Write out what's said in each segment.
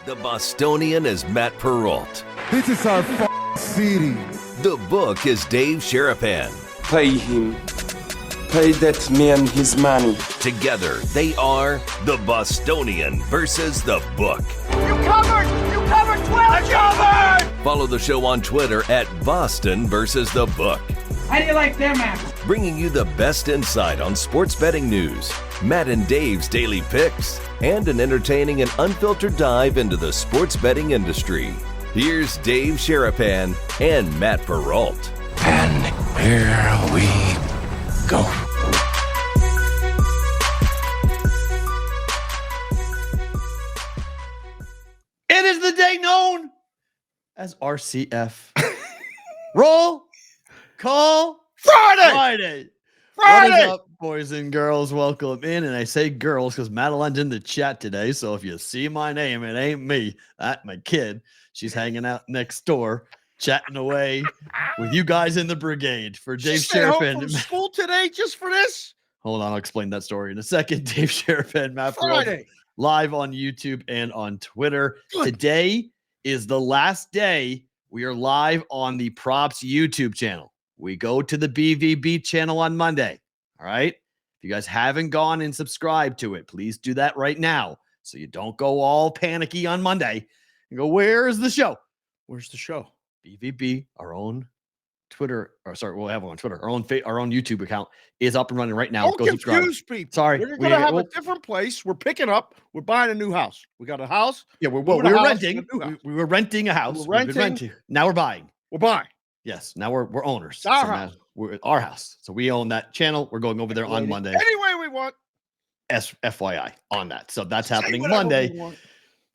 The Bostonian is Matt Perrault. This is our city. The book is Dave Sharapan. Pay him. Pay that man his money. Together, they are the Bostonian versus the book. You covered! You covered 12! I covered! Follow the show on Twitter at Boston versus the book. How do you like them apples? Bringing you the best insight on sports betting news, Matt and Dave's daily picks, and an entertaining and unfiltered dive into the sports betting industry. Here's Dave Sharapan and Matt Perrault. And here we go. It is the day known as RCF. Roll Call Friday. What is up, boys and girls? Welcome in. And I say girls because Madeline's in the chat today. So if you see my name, it ain't me. That's my kid. She's hanging out next door, chatting away with you guys in the brigade for Dave Sharapan. From school today just for this? Hold on, I'll explain that story in a second. Dave Sharapan, Matt Perrault, live on YouTube and on Twitter. Good. Today is the last day we are live on the Props YouTube channel. We go to the BVB channel on Monday. All right. If you guys haven't gone and subscribed to it, please do that right now so you don't go all panicky on Monday and go, where's the show? Where's the show? BVB, our own Twitter, or sorry, we'll have it on Twitter. Our own YouTube account is up and running right now. Don't go confuse subscribe. People. Sorry, we're gonna have a different place. We're picking up. We're buying a new house. We got a house. Yeah, we were renting. We were renting a house. Now we're buying. We're buying. Yes, now we're owners. It's our house. We're our house. So we own that channel. We're going over there on Monday. Any way we want. FYI on that. So that's happening Monday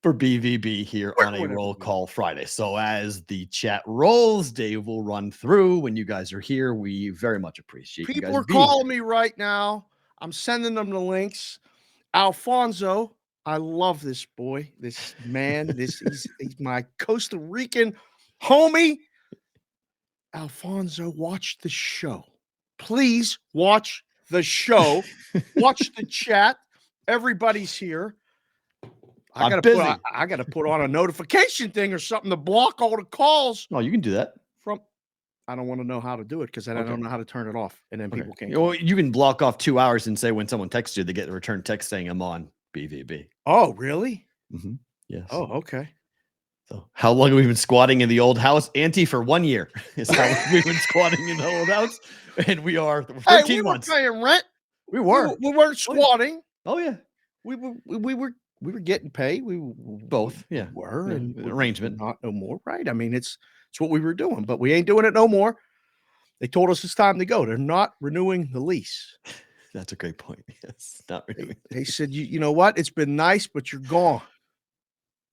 for BVB here on a Roll Call Friday. So as the chat rolls, Dave will run through when you guys are here. We very much appreciate you guys. People are calling me right now. I'm sending them the links. Alfonso, I love this boy, this man. He's my Costa Rican homie. Alfonso, watch the show. Please watch the show. Watch the chat. Everybody's here. I gotta put on a notification thing or something to block all the calls. Oh, you can do that. I don't want to know how to do it because I don't know how to turn it off, and then people can't. Well, you can block off 2 hours and say when someone texts you, they get a return text saying I'm on BVB. Oh, really? Mm-hmm. Yes. Oh, okay. So how long have we been squatting in the old house? Auntie, for 1 year is how long we've been squatting in the old house. And we are 13 months. We were paying rent. We were. We weren't squatting. Oh, yeah. We were getting paid. We both. Yeah. Were and arrangement. Not no more. Right. I mean, it's what we were doing, but we ain't doing it no more. They told us it's time to go. They're not renewing the lease. That's a great point. Yes. Not renewing. They said, you know what? It's been nice, but you're gone.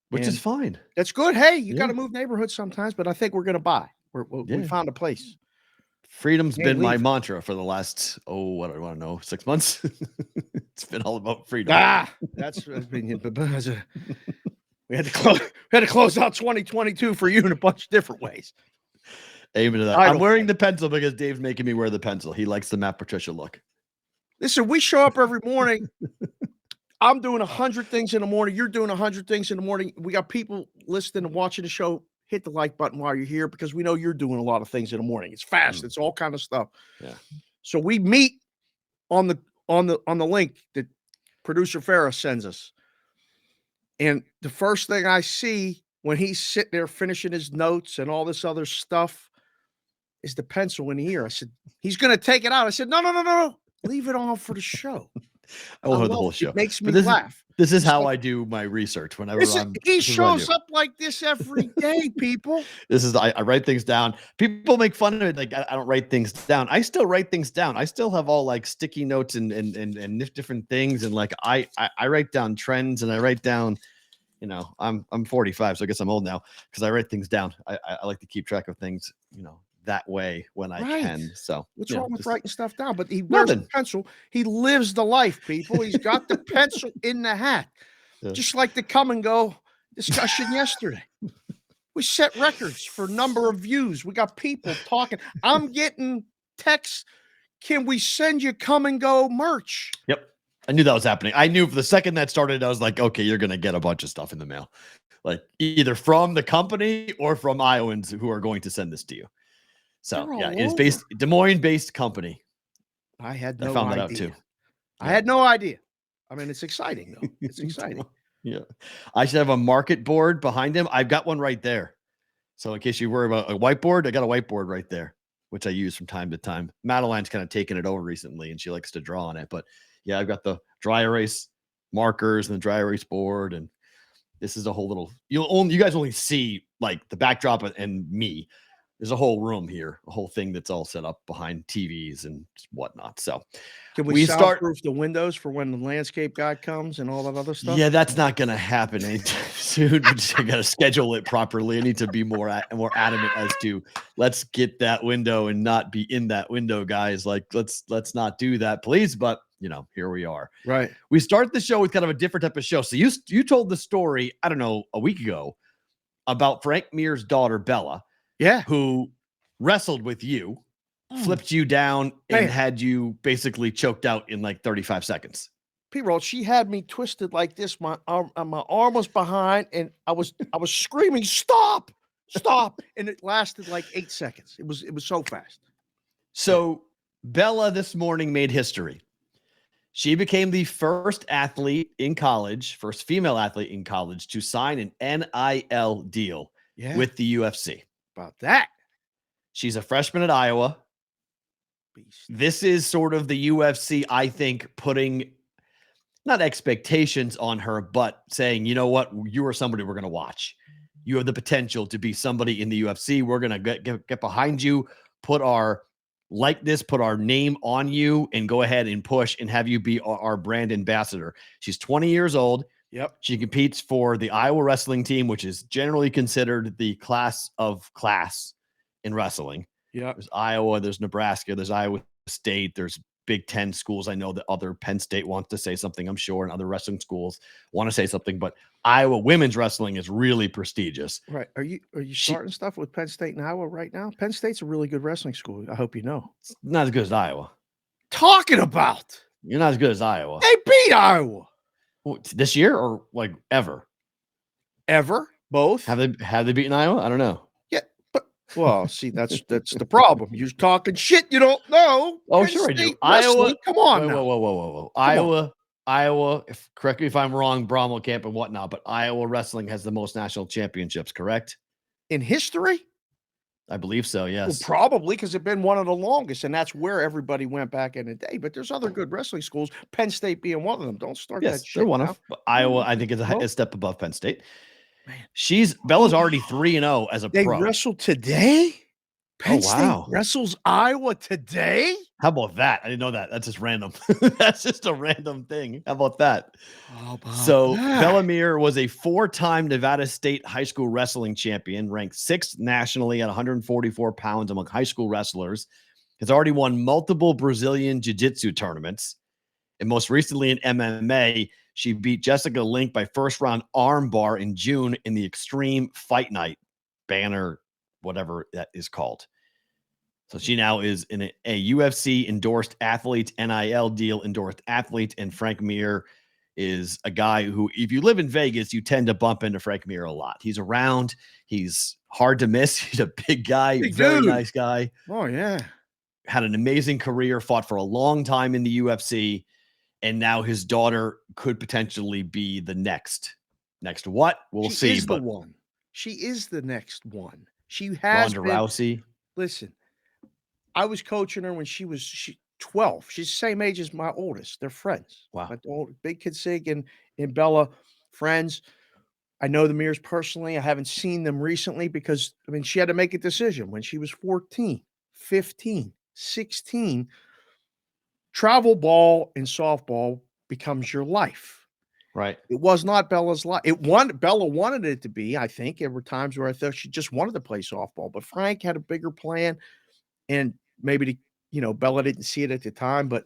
Which is fine. That's good. Hey, you got to move neighborhoods sometimes, but I think we're going to buy. We found a place. Freedom's been my mantra for the last, what do I want to know, 6 months? It's been all about freedom. That's been, we had to close out 2022 for you in a bunch of different ways. Amen to that. I'm wearing the pencil because Dave's making me wear the pencil. He likes the Matt Patricia look. Listen, we show up every morning. I'm doing 100 things in the morning. You're doing 100 things in the morning. We got people listening and watching the show. Hit the like button while you're here because we know you're doing a lot of things in the morning. It's fast. It's all kind of stuff. Yeah. So we meet on the link that producer Farrah sends us. And the first thing I see when he's sitting there finishing his notes and all this other stuff is the pencil in the ear. I said, he's going to take it out. I said, no. Leave it on for the show. I will have the whole show. It makes me laugh. This is how I do my research whenever he shows up like this every day, people. I write things down. People make fun of it. Like, I don't write things down. I still write things down. I still have all like sticky notes and different things. And like, I write down trends and I write down, I'm 45, so I guess I'm old now because I write things down. I like to keep track of things, that way when I can. So what's wrong with writing stuff down? But he wears a pencil. He lives the life, people. He's got the pencil in the hat. Just like the come and go discussion yesterday. We set records for number of views. We got people talking. I'm getting texts. Can we send you come and go merch? Yep. I knew that was happening. I knew for the second that started, I was like, okay, you're going to get a bunch of stuff in the mail, like either from the company or from Iowans who are going to send this to you. So yeah, it's based Des Moines based company. I had no found idea. that out too. I had no idea. I mean, it's exciting though. It's exciting. Yeah. I should have a market board behind him. I've got one right there. So in case you worry about a whiteboard, I got a whiteboard right there, which I use from time to time. Madeline's kind of taken it over recently and she likes to draw on it. But yeah, I've got the dry erase markers and the dry erase board. And this is a whole little, you guys only see like the backdrop and me. There's a whole room here, a whole thing that's all set up behind TVs and whatnot. So can we soundproof the windows for when the landscape guy comes and all that other stuff? Yeah, that's not going to happen anytime soon. I got to schedule it properly. I need to be more adamant as to let's get that window and not be in that window, guys. Like let's not do that, please. But here we are. Right. We start the show with kind of a different type of show. So you told the story, I don't know, a week ago about Frank Mir's daughter, Bella. Yeah. Who wrestled with you, flipped you down, and had you basically choked out in like 35 seconds. Perrault, she had me twisted like this. My arm was behind, and I was screaming, "Stop! Stop!" And it lasted like 8 seconds. It was so fast. So Bella this morning made history. She became the first athlete in college, first female athlete in college to sign an NIL deal with the UFC. About that. She's a freshman at Iowa. Beast. This is sort of the UFC, I think, putting not expectations on her, but saying, you know what, you are somebody we're going to watch. You have the potential to be somebody in the UFC. We're going to get behind you, put our likeness, put our name on you, and go ahead and push and have you be our brand ambassador. She's 20 years old. Yep. She competes for the Iowa wrestling team, which is generally considered the class of class in wrestling. Yeah. There's Iowa, there's Nebraska, there's Iowa State, there's Big Ten schools. I know that other Penn State wants to say something, I'm sure, and other wrestling schools want to say something, but Iowa women's wrestling is really prestigious. Right. Are you starting stuff with Penn State and Iowa right now? Penn State's a really good wrestling school. I hope you know. It's not as good as Iowa. Talking about. You're not as good as Iowa. They beat Iowa. This year or like ever? Ever? Both? Have they beaten Iowa? I don't know. Yeah, but well, see, that's the problem. You're talking shit you don't know. Oh, Penn sure State I do. Iowa, wrestling, come on, whoa. Iowa. Correct me if I'm wrong, Bromwell camp and whatnot, but Iowa wrestling has the most national championships, correct? In history? I believe so, yes. Well, probably because it's been one of the longest, and that's where everybody went back in the day. But there's other good wrestling schools, Penn State being one of them. Don't start that shit. They're one now. of. Iowa, I think, is a step above Penn State. Man. Bella's already 3-0 as a pro. They wrestled today? Penn wow. State wrestles Iowa today? How about that? I didn't know that. That's just random. That's just a random thing. How about that? Bella Mir was a 4-time Nevada State high school wrestling champion, ranked 6th nationally at 144 pounds among high school wrestlers. Has already won multiple Brazilian jiu-jitsu tournaments. And most recently in MMA, she beat Jessica Link by first-round armbar in June in the Extreme Fight Night banner, whatever that is called. So she now is in a UFC endorsed athlete, NIL deal endorsed athlete, and Frank Mir is a guy who, if you live in Vegas, you tend to bump into Frank Mir a lot. He's around. He's hard to miss. He's a big guy, very nice guy. Oh, yeah. Had an amazing career, fought for a long time in the UFC, and now his daughter could potentially be the next what? We'll see. She is the one. She is the next one. She has Ronda Rousey. Listen, I was coaching her when she was 12. She's the same age as my oldest. They're friends. Wow. My Big Kid Sig and Bella, friends. I know the Mears personally. I haven't seen them recently because, I mean, she had to make a decision when she was 14, 15, 16. Travel ball and softball becomes your life. Right. It was not Bella's life. Bella wanted it to be, I think. There were times where I thought she just wanted to play softball, but Frank had a bigger plan, and maybe Bella didn't see it at the time, but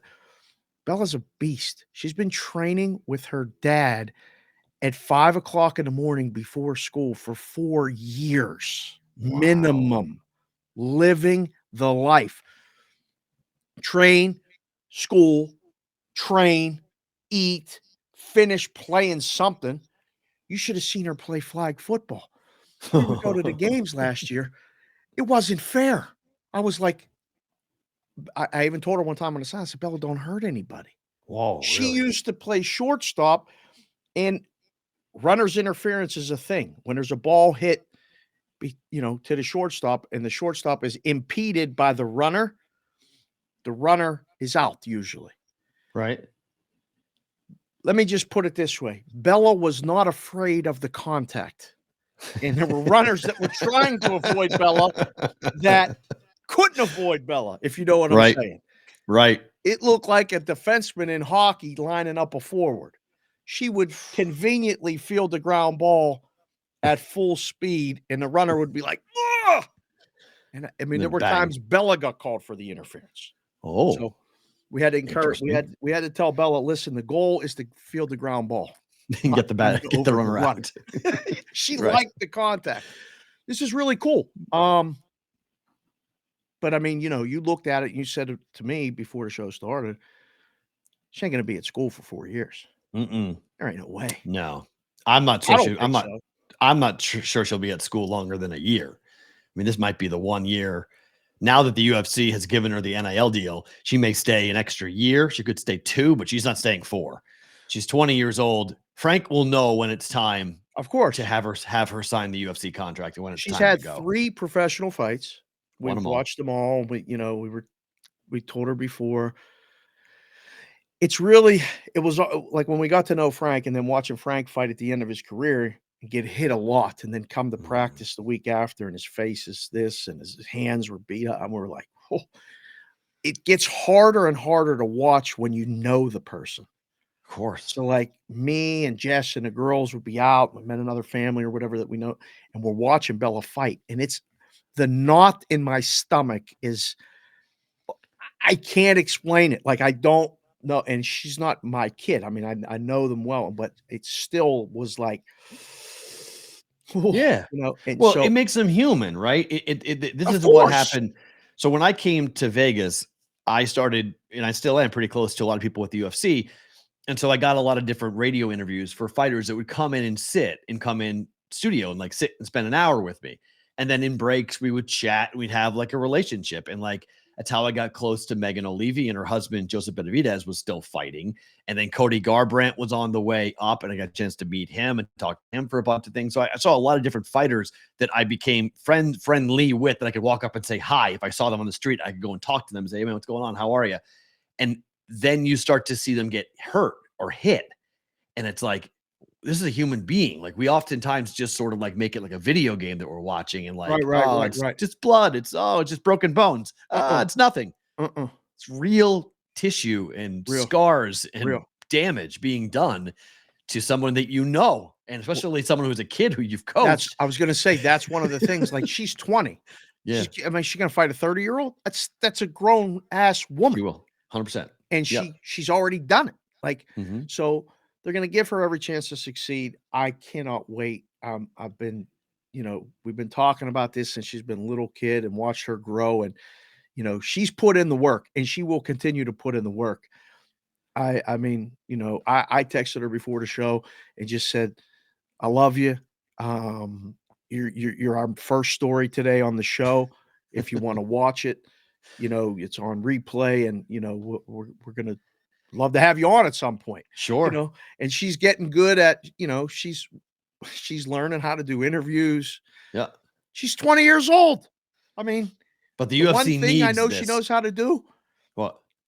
Bella's a beast. She's been training with her dad at 5 o'clock in the morning before school for 4 years minimum, living the life. Train, school, train, eat, finish playing something. You should have seen her play flag football. We would go to the games last year. It wasn't fair. I was like, I even told her one time on the side, I said, Bella, don't hurt anybody. Whoa, She really? used to play shortstop, and runner's interference is a thing. When there's a ball hit, to the shortstop, and the shortstop is impeded by the runner is out usually. Right. Let me just put it this way. Bella was not afraid of the contact. And there were runners that were trying to avoid Bella that couldn't avoid Bella, if you know what I'm saying. Right. It looked like a defenseman in hockey lining up a forward. She would conveniently field the ground ball at full speed, and the runner would be like, "Ugh!" And I mean, there were times Bella got called for the interference. Oh, So we had to encourage. We had to tell Bella, listen, the goal is to field the ground ball. get the runner out. She liked the contact. This is really cool. But I mean, you looked at it and you said it to me before the show started. She ain't going to be at school for 4 years. There ain't no way. No, I'm not so sure. I'm not sure she'll be at school longer than a year. I mean, this might be the 1 year. Now that the UFC has given her the NIL deal, she may stay an extra year. She could stay 2, but she's not staying 4. She's 20 years old. Frank will know when it's time, of course, to have her sign the UFC contract, and when it's She's time had to go. 3 professional fights. We've watched them all. We told her before. It was like when we got to know Frank, and then watching Frank fight at the end of his career and get hit a lot, and then come to practice the week after, and his face is this, and his hands were beat up. And we're like, oh, it gets harder and harder to watch when you know the person. Of course. So like me and Jess and the girls would be out. We met another family or whatever that we know, and we're watching Bella fight. And it's the knot in my stomach I can't explain it. Like, I don't know. And she's not my kid. I mean, I know them well, but it still was like, yeah. And well, so, it makes them human, right? This is course. what happened. So when I came to Vegas, I started, and I still am pretty close to a lot of people with the UFC. And so I got a lot of different radio interviews for fighters that would come in and come in studio and like sit and spend an hour with me. And then in breaks, we would chat and we'd have like a relationship. And like, that's how I got close to Megan O'Leary, and her husband, Joseph Benavidez, was still fighting. And then Cody Garbrandt was on the way up, and I got a chance to meet him and talk to him for a bunch of things. So I saw a lot of different fighters that I became friendly with, that I could walk up and say hi. If I saw them on the street, I could go and talk to them and say, hey, man, what's going on? How are you? And then you start to see them get hurt or hit. And it's like, this is a human being. Like, we oftentimes just sort of like make it like a video game that we're watching, and like, it's just blood. It's just broken bones. It's nothing. It's real tissue and scars and damage being done to someone that you know, and especially someone who's a kid who you've coached. I was going to say, that's one of the things. Like, she's 20. Yeah. She's going to fight a 30-year-old. That's a grown ass woman. She will, 100%. And she's already done it. Like, so they're going to give her every chance to succeed. I cannot wait. I've been, we've been talking about this since she's been a little kid, and watched her grow. And, she's put in the work, and she will continue to put in the work. I mean, I texted her before the show and just said, I love you. You're our first story today on the show. If you want to watch it, it's on replay, and, we're going to love to have you on at some point. Sure. And she's getting good at, she's learning how to do interviews. Yeah. She's 20 years old. I mean, but the UFC one thing needs I know this. She knows how to do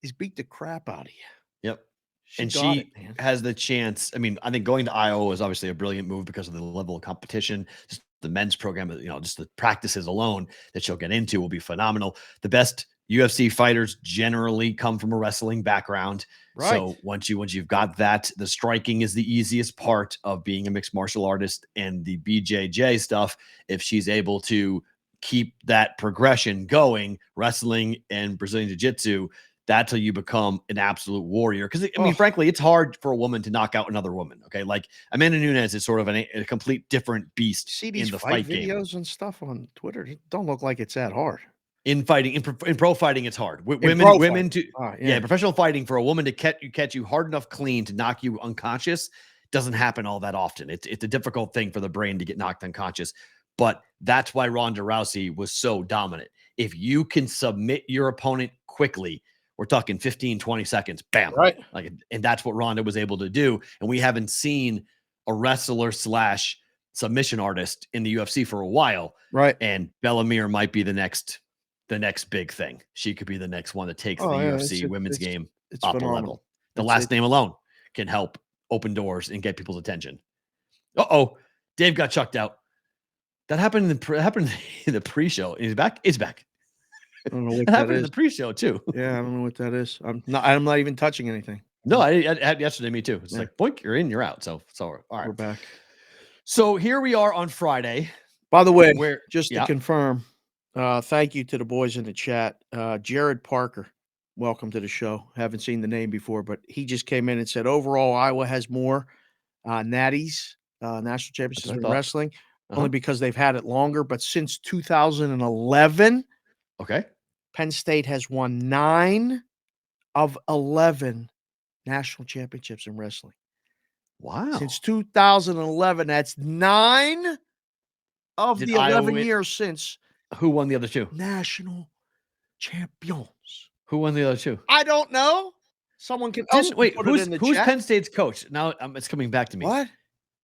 is beat the crap out of you. Yep. She has the chance. I mean, I think going to Iowa is obviously a brilliant move because of the level of competition. Just the men's program, just the practices alone that she'll get into will be phenomenal. The best UFC fighters generally come from a wrestling background. Right. So once you've got that, the striking is the easiest part of being a mixed martial artist, and the BJJ stuff, if she's able to keep that progression going, wrestling and Brazilian Jiu-Jitsu, that's how you become an absolute warrior. Because, I mean, frankly, it's hard for a woman to knock out another woman. Okay. Like, Amanda Nunes is sort of a complete different beast. See these in the fight videos game. And stuff on Twitter. It don't look like it's that hard. in fighting, in pro fighting, it's hard. Women professional fighting, for a woman to catch you hard enough clean to knock you unconscious doesn't happen all that often. It's a difficult thing for the brain to get knocked unconscious. But that's why Ronda Rousey was so dominant. If you can submit your opponent quickly, we're talking 15, 20 seconds, bam. Right. And that's what Ronda was able to do. And we haven't seen a wrestler / submission artist in the UFC for a while. Right. And Bellamere might be the next big thing. She could be the next one that takes the UFC women's game up a level. The last name alone can help open doors and get people's attention. Dave got chucked out. That happened in the pre-show. He's back. It's back. I don't know what It that happened is. in the pre-show too. Yeah, I don't know what that is. I'm not even touching anything. No, I had yesterday. Me too. It's like, boink, you're in, you're out. So all right. We're back. So here we are on Friday. By the way, to confirm, thank you to the boys in the chat. Jared Parker, welcome to the show. Haven't seen the name before, but he just came in and said overall Iowa has more natties, national championships in wrestling, only because they've had it longer. But since 2011, Penn State has won 9 of 11 national championships in wrestling. Wow. Since 2011, that's 9 of the 11 years since. Who won the other 2? National champions. Who won the other 2? I don't know. Someone can put it in the who's chat. Penn State's coach? Now it's coming back to me. What?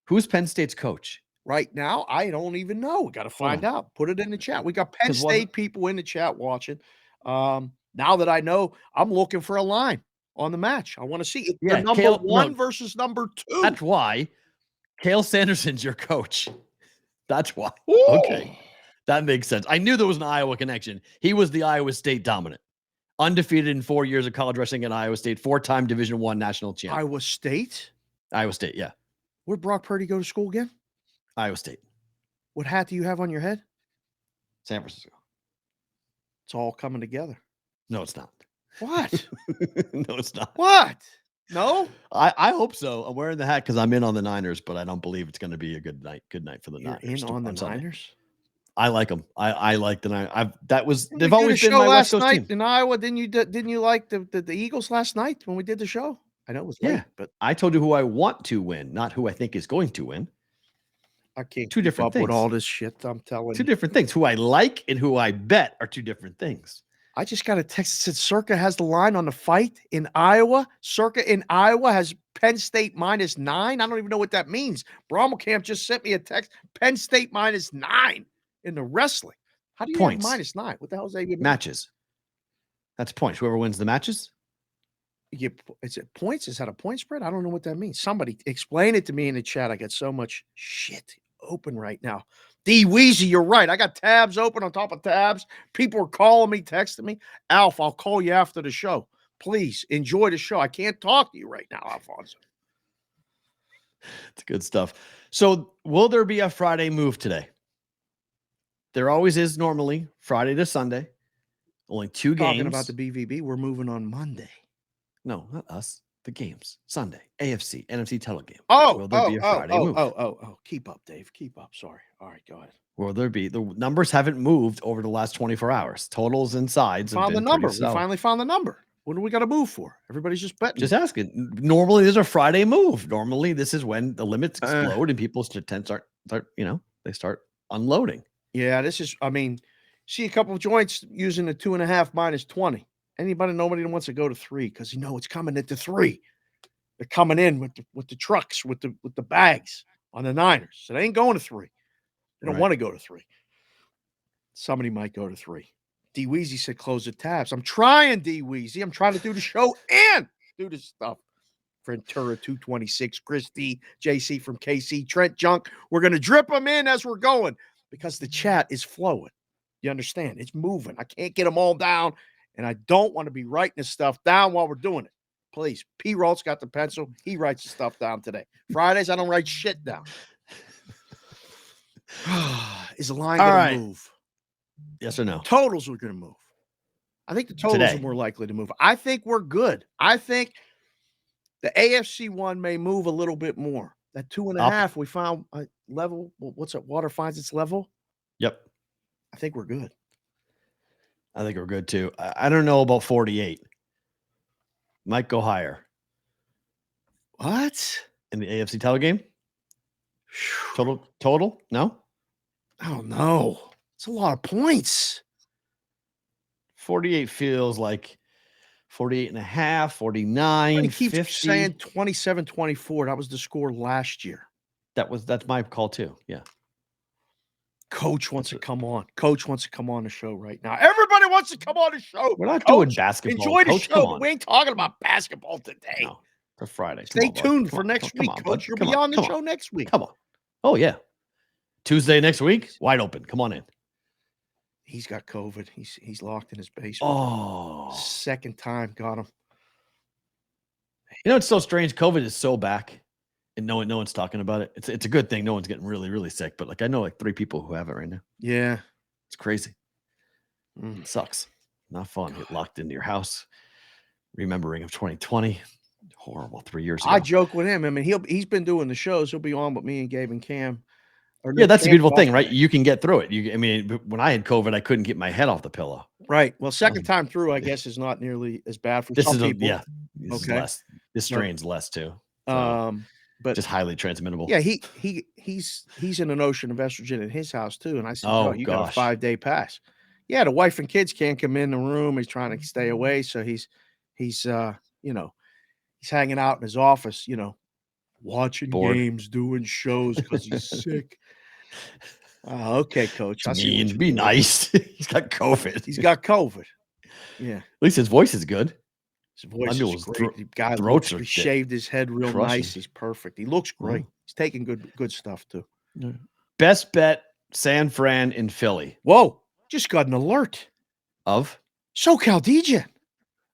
Who's Penn State's coach? Right now, I don't even know. We got to find out. Put it in the chat. We got Penn State people in the chat watching. Now that I know, I'm looking for a line on the match. I want to see it. Number 1 versus number 2. That's why Cale Sanderson's your coach. That's why. Ooh. Okay. That makes sense. I knew there was an Iowa connection. He was the Iowa State dominant. Undefeated in 4 years of college wrestling at Iowa State, 4-time Division I national champ. Iowa State? Iowa State, yeah. Where'd Brock Purdy go to school again? Iowa State. What hat do you have on your head? San Francisco. It's all coming together. No, it's not. What? No, it's not. What? No? I hope so. I'm wearing the hat because I'm in on the Niners, but I don't believe it's going to be a good night for the Niners. In on the Niners? I like them. I like the Niners. They've always been my West Coast team. In Iowa, didn't you like the Eagles last night when we did the show? I know it was late, but I told you who I want to win, not who I think is going to win. I can't two different things with all this shit. I'm telling you. Two different things. Who I like and who I bet are two different things. I just got a text that said Circa has the line on the fight in Iowa. Circa in Iowa has Penn State -9. I don't even know what that means. Brommelkamp just sent me a text. Penn State -9 in the wrestling. How do you have -9? What the hell is that even mean? Matches. That's points. Whoever wins the matches. Is it points? Is that a point spread? I don't know what that means. Somebody explain it to me in the chat. I got so much shit open right now. D Weezy, you're right. I got tabs open on top of tabs. People are calling me, texting me. Alf, I'll call you after the show. Please enjoy the show. I can't talk to you right now, Alfonso. It's good stuff. So will there be a Friday move today? There always is normally, Friday to Sunday. Only 2 games. Talking about the BVB, we're moving on Monday. No, not us. The games. Sunday. AFC, NFC title game. Will there be a Friday move? Keep up, Dave. Keep up. Sorry. All right, go ahead. Will there be? The numbers haven't moved over the last 24 hours. Totals and sides. Found the number. We finally found the number. What do we got to move for? Everybody's just betting. Just asking. Normally, there's a Friday move. Normally, this is when the limits explode and people's tents start, they start unloading. Yeah, see a couple of joints using the 2.5 -20. Nobody wants to go to 3 because it's coming into 3. They're coming in with the trucks, with the bags on the Niners. So they ain't going to 3. They don't want to go to 3. Somebody might go to 3. D Weezy said close the tabs. I'm trying, D Weezy. I'm trying to do the show and do this stuff. Ventura 226, Chris D, JC from KC, Trent Junk. We're gonna drip them in as we're going because the chat is flowing. You understand? It's moving. I can't get them all down. And I don't want to be writing this stuff down while we're doing it. Please. Perrault's got the pencil. He writes the stuff down today. Fridays, I don't write shit down. Is the line going to move? Yes or no? Totals are going to move. I think the totals are more likely to move. I think we're good. I think the AFC one may move a little bit more. That 2.5, we found a level. What's it? Water finds its level. Yep. I think we're good. I think we're good too. I don't know about 48. Might go higher. What? In the AFC title game? Total? No? I don't know. It's a lot of points. 48 feels like 48 and a half, 49, He keeps 50. saying 27-24. That was the score last year. That's my call too. Yeah. Coach wants to come on. Coach wants to come on the show right now. Everybody wants to come on the show. We're not Coach, doing basketball. enjoy the Coach, show, come but on. we ain't talking about basketball today. No, for Friday. Stay tuned for next week, Coach. You'll be on the show next week. Come on. Oh, yeah. Tuesday next week, wide open. Come on in. He's got COVID. He's locked in his basement. Oh. Second time got him. You know, it's so strange. COVID is so back, and no one's talking about it. It's a good thing. No one's getting really, really sick. But like I know like 3 people who have it right now. Yeah. It's crazy. It sucks. Not fun. Get locked into your house. Remembering of 2020. Horrible 3 years ago. I joke with him. I mean, he's been doing the shows. He'll be on with me and Gabe and Cam. Yeah, that's a beautiful thing, right? You can get through it. I mean, when I had COVID, I couldn't get my head off the pillow. Right. Well, second time through, I guess, is not nearly as bad for some people. Yeah. This is less. This strain's less too. But just highly transmittable. Yeah, he's in an ocean of estrogen in his house too. And I said, "Oh, you gosh. got a 5-day pass." Yeah, the wife and kids can't come in the room. He's trying to stay away, so he's hanging out in his office, watching games, doing shows because he's sick. Okay, Coach. I see. Be nice. He's got COVID. He's got COVID. Yeah. At least his voice is good. His voice is great. The guy throats he shaved his head real nice. He's perfect. He looks great. He's taking good stuff too. Best bet: San Fran and Philly. Whoa! Just got an alert of SoCal DJ.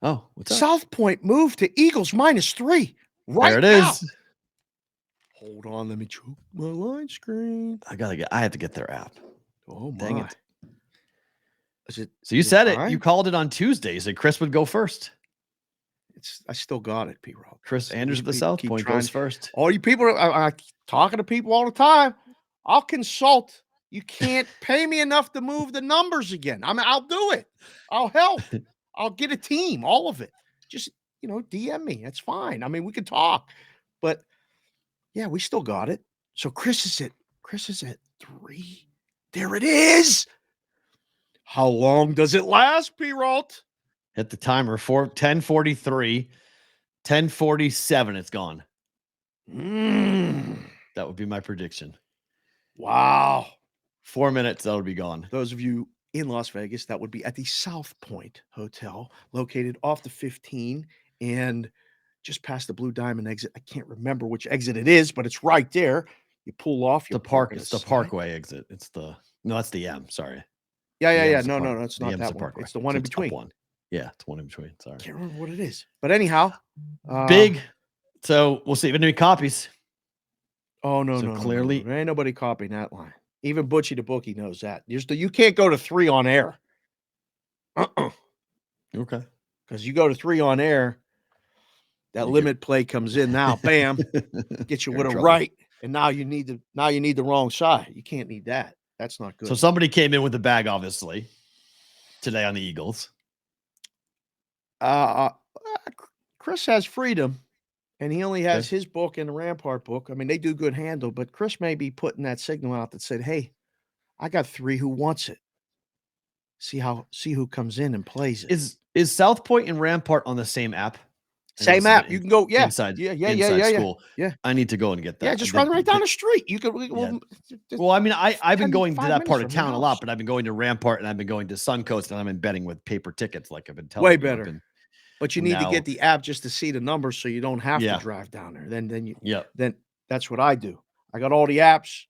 Oh, what's up? South Point moved to Eagles -3. Right there it now. is. Hold on, let me choke my line screen. I have to get their app. Oh my. Dang it. So you said it. You called it on Tuesday. You said Chris would go first. I still got it, Perrault. Chris Andrews of the South Point goes first. All you people are talking to people all the time. I'll consult. You can't pay me enough to move the numbers again. I mean, I'll do it. I'll help. I'll get a team, all of it. Just, DM me. That's fine. I mean, we can talk. But yeah, we still got it. So Chris is at 3. There it is. How long does it last, Perrault? Hit the timer for 10:43, 10:47. It's gone. That would be my prediction. Wow. 4 minutes, that would be gone. Those of you in Las Vegas, that would be at the South Point Hotel, located off the 15 and just past the Blue Diamond exit. I can't remember which exit it is, but it's right there. You pull off. It's the Parkway exit. That's the M. Sorry. Yeah. No, it's not that one. Parkway. It's the one in It's between. one. Yeah, it's one in between. Sorry. Can't remember what it is. But anyhow. Big. So we'll see if anybody copies. Oh, no, So no. clearly- There ain't nobody copying that line. Even Butchie the Bookie knows that. You can't go to 3 on air. Okay. Because you go to 3 on air, that limit play comes in now. Bam. Get you You're with in a trouble. right. And now you need the wrong side. You can't need that. That's not good. So somebody came in with the bag, obviously, today on the Eagles. Chris has freedom, and he only has his book and the Rampart book. I mean, they do good handle, but Chris may be putting that signal out that said, "Hey, I got 3 who wants it. See who comes in and plays it." Is South Point and Rampart on the same app? Same app. You can go, yeah, inside school. Yeah. I need to go and get that. Yeah, just run right down the street. You could. Well, I mean, I've been going to 5 that part of minutes from town my a lot, house. but I've been going to Rampart and I've been going to Suncoast and I've been betting with paper tickets, like I've been telling Way you. better. But you need to get the app just to see the numbers, so you don't have to drive down there. Then that's what I do. I got all the apps,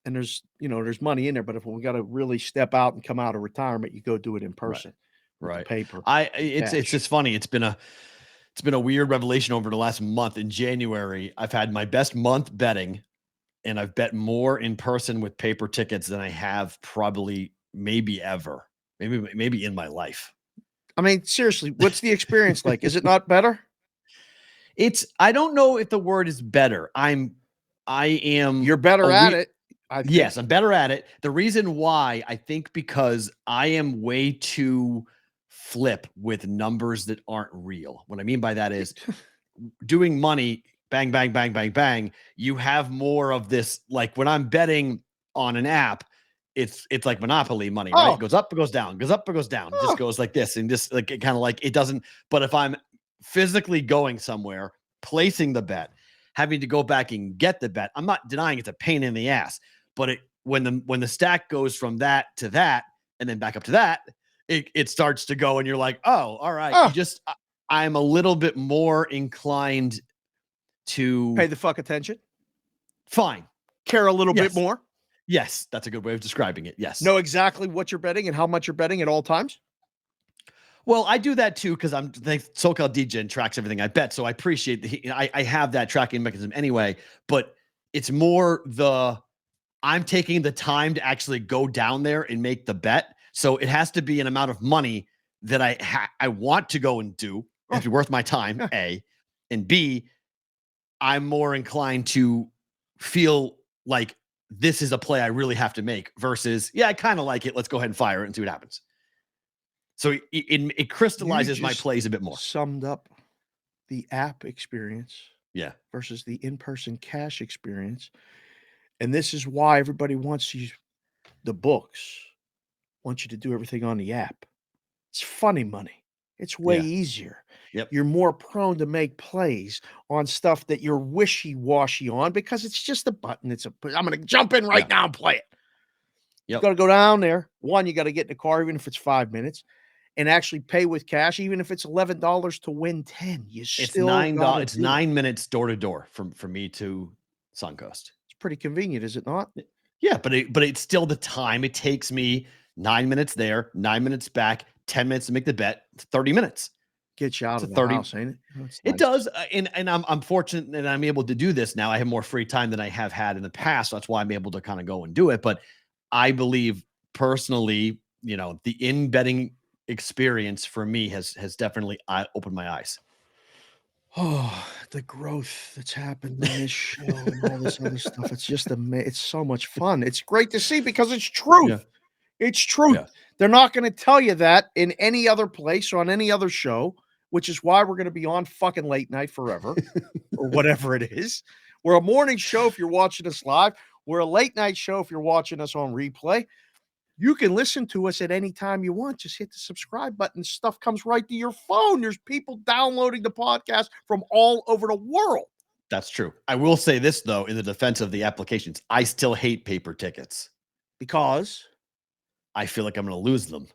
and there's money in there. But if we got to really step out and come out of retirement, you go do it in person, right? Paper. It's just funny. It's been a weird revelation over the last month. In January, I've had my best month betting, and I've bet more in person with paper tickets than I have probably maybe ever, maybe in my life. I mean, seriously, what's the experience like? Is it not better? I don't know if the word is better. I am. You're better at it. Yes, I'm better at it. The reason why, I think, because I am way too flip with numbers that aren't real. What I mean by that is doing money, bang, bang, bang, bang, bang. You have more of this, like when I'm betting on an app, it's like Monopoly money, right? It goes up, it goes down, goes up, it goes down. It just goes like this, and just like it kind of like it doesn't. But if I'm physically going somewhere, placing the bet, having to go back and get the bet, I'm not denying it's a pain in the ass. But when the stack goes from that to that and then back up to that, it starts to go, and you're like, oh, all right. I'm a little bit more inclined to pay the fuck attention. Fine. Care a little bit more. Yes, that's a good way of describing it. Yes. Know exactly what you're betting and how much you're betting at all times. Well, I do that too because I'm the SoCal DJ and tracks everything I bet. So I appreciate I have that tracking mechanism anyway, but it's more I'm taking the time to actually go down there and make the bet. So it has to be an amount of money that I want to go and do. It has to be worth my time, A. And B, I'm more inclined to feel like this is a play I really have to make versus, I kind of like it. Let's go ahead and fire it and see what happens. So it crystallizes my plays a bit more. Summed up the app experience versus the in-person cash experience. And this is why everybody wants the books, want you to do everything on the app. It's funny money. It's way easier. Yep. You're more prone to make plays on stuff that you're wishy-washy on because it's just a button. I'm going to jump in right now and play it. Yep. You got to go down there. One, you got to get in the car, even if it's 5 minutes, and actually pay with cash, even if it's $11 to win 10. It's $9. It's 9 minutes door to door from me to Suncoast. Pretty convenient, is it not? Yeah, but it's still the time it takes me. 9 minutes there, 9 minutes back, 10 minutes to make the bet, 30 minutes. Get you out of the house, ain't it? Nice. It does, and I'm fortunate that I'm able to do this now. I have more free time than I have had in the past. That's why I'm able to kind of go and do it. But I believe personally, the in-betting experience for me has definitely opened my eyes. Oh, the growth that's happened in this show and all this other stuff. It's just it's so much fun. It's great to see because it's truth. Yeah. It's truth. Yeah. They're not going to tell you that in any other place or on any other show, which is why we're going to be on fucking late night forever or whatever it is. We're a morning show if you're watching us live. We're a late night show if you're watching us on replay. You can listen to us at any time you want. Just hit the subscribe button. Stuff comes right to your phone. There's people downloading the podcast from all over the world. That's true. I will say this, though, in the defense of the applications, I still hate paper tickets. Because? I feel like I'm going to lose them.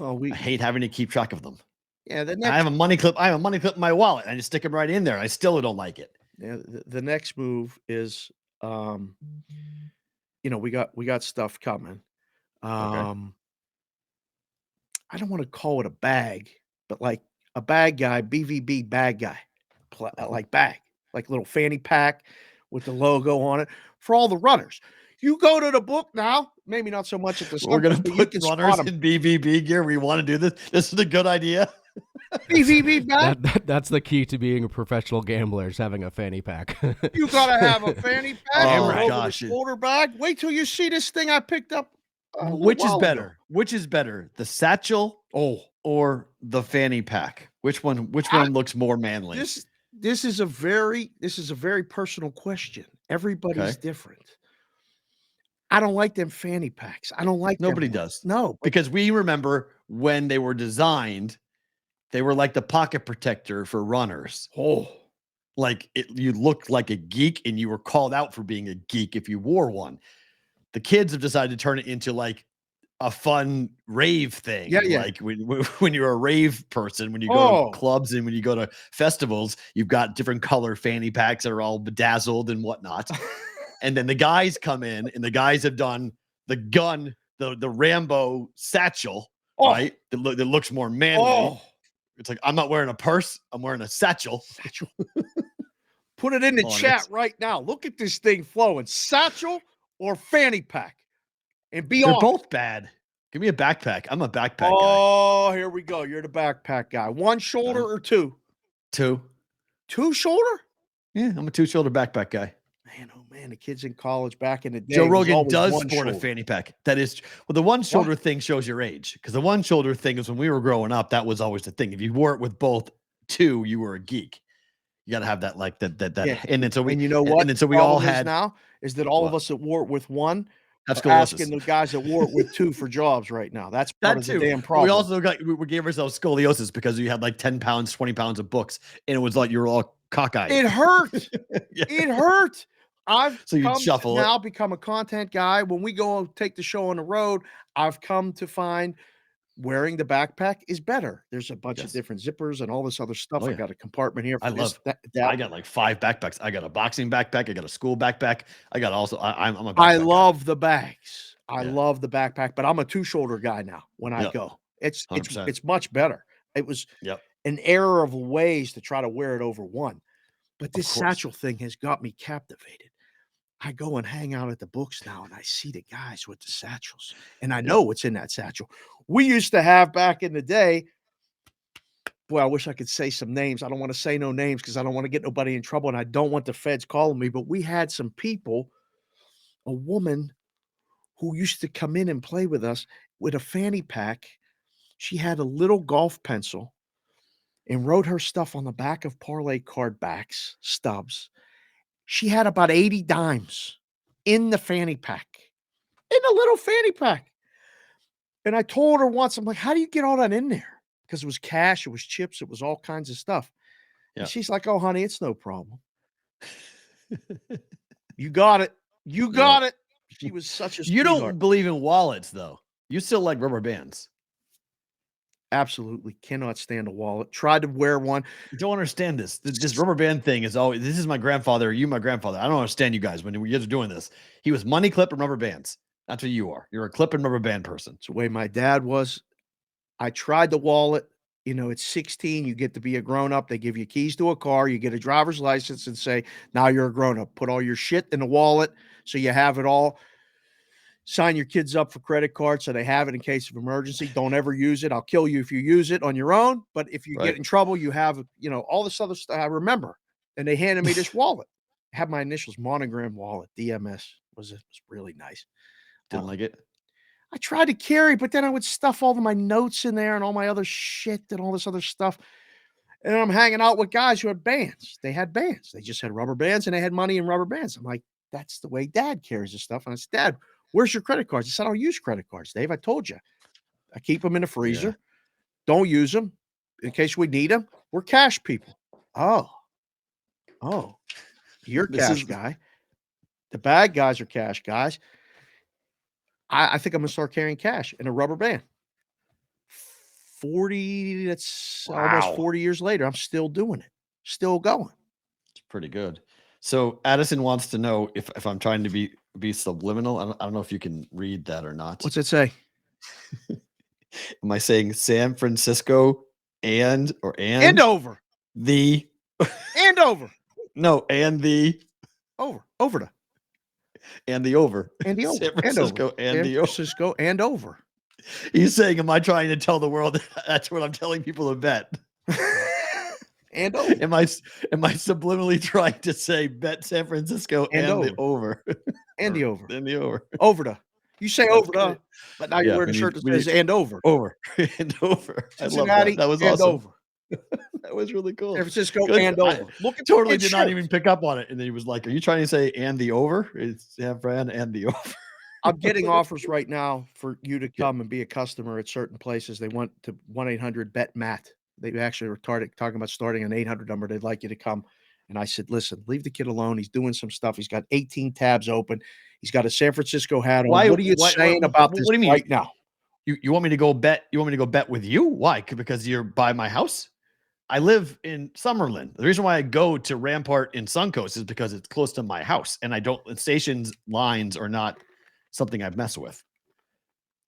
I hate having to keep track of them. Yeah, I have a money clip. I have a money clip in my wallet. I just stick them right in there. I still don't like it. Yeah, the next move is we got stuff coming. Okay. I don't want to call it a bag, but like a bag guy, BVB bag guy, like bag, like little fanny pack with the logo on it for all the runners. You go to the book now, maybe not so much at the We're going to put runners in BVB gear. We want to do this. This is a good idea. BVB bag. That's the key to being a professional gambler is having a fanny pack. You got to have a fanny pack. Oh my gosh. Shoulder bag. Wait till you see this thing I picked up. Which is better? Ago. Which is better? The satchel or the fanny pack? Which one looks more manly? This is a very personal question. Everybody's different. I don't like them fanny packs. I don't like Nobody them. does. No. Because we remember when they were designed, they were like the pocket protector for runners. Oh. Like you looked like a geek and you were called out for being a geek if you wore one. The kids have decided to turn it into like a fun rave thing. Yeah. Like when you're a rave person, when you go to clubs and when you go to festivals, you've got different color fanny packs that are all bedazzled and whatnot. And then the guys come in and the guys have done the gun, the Rambo satchel, right? That looks more manly. It's like, I'm not wearing a purse. I'm wearing a satchel. Put it in the chat right now. Look at this thing flowing. Satchel or fanny pack? And be honest. They're both bad. Give me a backpack. I'm a backpack guy. Oh, here we go. You're the backpack guy. One shoulder or two? Two. Two shoulder? Yeah, I'm a two-shoulder backpack guy. Man, oh man, the kids in college back in the day. Joe it was Rogan always does one sport a shoulder. fanny pack. That is, well, the one shoulder thing shows your age, because the one shoulder thing is when we were growing up, that was always the thing. If you wore it with both two, you were a geek. You got to have that, like that. Yeah. And then so we, And you know what? and then so we The all problem is had now is that all of what? us that wore it with one Have are asking scoliosis. the guys that wore it with two for jobs right now. That's part That of the too. damn But problem. we also we gave ourselves scoliosis because you had like 10 pounds, 20 pounds of books, and it was like you were all cockeyed. It hurt. Yeah. It hurt. I've So you'd come to shuffle it. now become a content guy. When we go take the show on the road, I've come to find wearing the backpack is better. There's a bunch of Yes. different zippers and all this other stuff. Oh, I yeah. got a compartment here for I this, love. that. I got like 5 backpacks. I got a boxing backpack. I got a school backpack. I got also. I'm a backpack I guy. love the bags. I Yeah. love the backpack, but I'm a two-shoulder guy now when I Yep. go. It's 100%. much better. It was Yep. an error of ways to try to wear it over one. But this course. satchel thing has got me captivated. I go and hang out at the books now, and I see the guys with the satchels, and I know what's in that satchel. We used to have back in the day. Boy, I wish I could say some names. I don't want to say no names because I don't want to get nobody in trouble, and I don't want the feds calling me. But we had some people, a woman who used to come in and play with us with a fanny pack. She had a little golf pencil and wrote her stuff on the back of parlay card backs, stubs. She had about 80 dimes in the fanny pack, in a little fanny pack. And I told her once, I'm like, how do you get all that in there? Because it was cash, it was chips, it was all kinds of stuff. Yeah. And she's like, oh, honey, it's no problem. You got it. You got it. She was such a You sweetheart. don't believe in wallets, though. You still like rubber bands. Absolutely cannot stand a wallet. Tried to wear one. You don't understand this. This rubber band thing is always. This is my grandfather. You, my grandfather. I don't understand you guys when you guys are doing this. He was money clip and rubber bands. That's what you are. You're a clip and rubber band person. It's the way my dad was. I tried the wallet. You know, at 16, you get to be a grown up. They give you keys to a car. You get a driver's license and say, now you're a grown up. Put all your shit in the wallet so you have it all. Sign your kids up for credit cards so they have it in case of emergency. Don't ever use it. I'll kill you if you use it on your own. But if you get in trouble, you have, you know, all this other stuff. I remember. And they handed me this wallet. It had my initials, monogram wallet, DMS. It was really nice. Didn't like it. I tried to carry, but then I would stuff all of my notes in there and all my other shit and all this other stuff. And I'm hanging out with guys who had bands. They had bands. They just had rubber bands and they had money in rubber bands. I'm like, that's the way Dad carries his stuff. And I said, Dad, where's your credit cards? He said, I don't use credit cards, Dave. I told you. I keep them in the freezer. Yeah. Don't use them in case we need them. We're cash people. Oh, you're a cash guy. The bad guys are cash guys. I think I'm going to start carrying cash in a rubber band. 40, that's almost 40 years later. I'm still doing it. Still going. It's pretty good. So Addison wants to know if I'm trying to be subliminal. I don't know if you can read that or not. What's it say? Am I saying San Francisco and over the and over? No, and the over the and the over. And the over. San Francisco and San the over. Francisco and over. He's saying, am I trying to tell the world that's what I'm telling people to bet? And over. Am I subliminally trying to say bet San Francisco and the over? And the over. And the over. Over the. You say over the, but now you're wearing a shirt that says and over. Over. And over. I love Cincinnati that. That was and awesome. over. That was really cool. San Francisco Good. and over. Look at Totally the did not shirt. even pick up on it. And then he was like, are you trying to say and the over? It's San Fran and the over. I'm getting offers right now for you to come and be a customer at certain places. They want to 1-800-BET-MAT. They actually were talking about starting an 800 number. They'd like you to come. And I said, listen, leave the kid alone. He's doing some stuff. He's got 18 tabs open. He's got a San Francisco hat on. What are you saying about this what do you mean? right now? You want me to go bet? You want me to go bet with you? Why? Because you're by my house? I live in Summerlin. The reason why I go to Rampart in Suncoast is because it's close to my house. And stations lines are not something I mess with.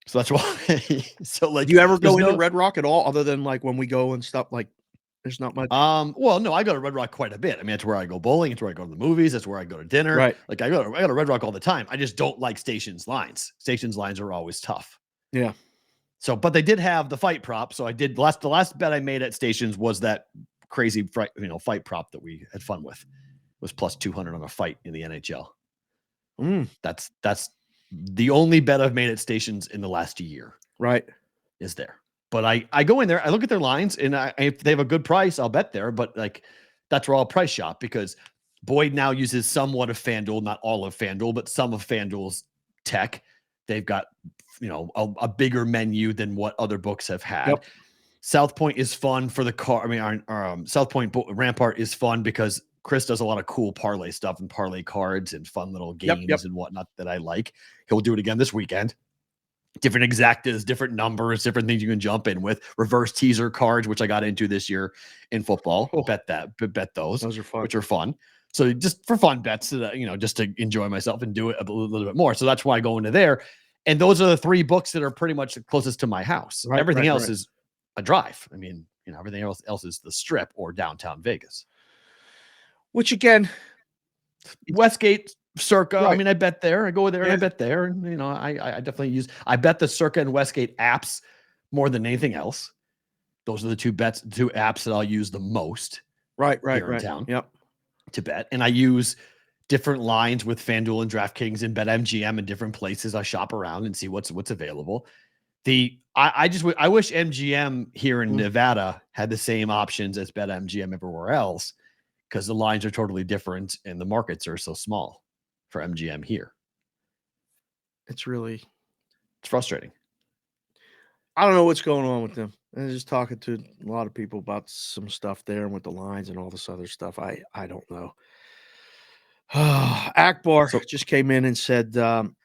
So that's why. So like, do you ever go into Red Rock at all, other than like when we go and stuff? Like, there's not much. Well, no, I go to Red Rock quite a bit. I mean, that's where I go bowling. It's where I go to the movies. That's where I go to dinner. Right. Like I go to Red Rock all the time. I just don't like stations lines. Stations lines are always tough. Yeah. So, but they did have the fight prop. So I did the last bet I made at stations was that crazy fight prop that we had fun with was plus 200 on a fight in the NHL. Mm, That's the only bet I've made at stations in the last year right. is there. But I go in there, I look at their lines, and if they have a good price, I'll bet there. But like that's where I'll price shop because Boyd now uses somewhat of FanDuel, not all of FanDuel, but some of FanDuel's tech. They've got a bigger menu than what other books have had. Yep. South Point is fun for the car. I mean, South Point Rampart is fun because Chris does a lot of cool parlay stuff and parlay cards and fun little games and whatnot that I like. He'll do it again this weekend. Different exactas, different numbers, different things you can jump in with. Reverse teaser cards, which I got into this year in football. Bet those. Those are fun. Which are fun. So just for fun bets, just to enjoy myself and do it a little bit more. So that's why I go into there. And those are the 3 books that are pretty much the closest to my house. Right, Everything else is a drive. I mean, everything else is the Strip or downtown Vegas. Which again, Westgate, Circa. Right. I mean, I bet there. I go there and I bet there. And I definitely I bet the Circa and Westgate apps more than anything else. Those are the 2 apps that I'll use the most. Right. In town. Yep. To bet. And I use different lines with FanDuel and DraftKings and BetMGM in different places. I shop around and see what's available. I wish MGM here in Nevada had the same options as BetMGM everywhere else, because the lines are totally different and the markets are so small for MGM here. It's frustrating. I don't know what's going on with them. I'm just talking to a lot of people about some stuff there and with the lines and all this other stuff. I don't know. Akbar just came in and said,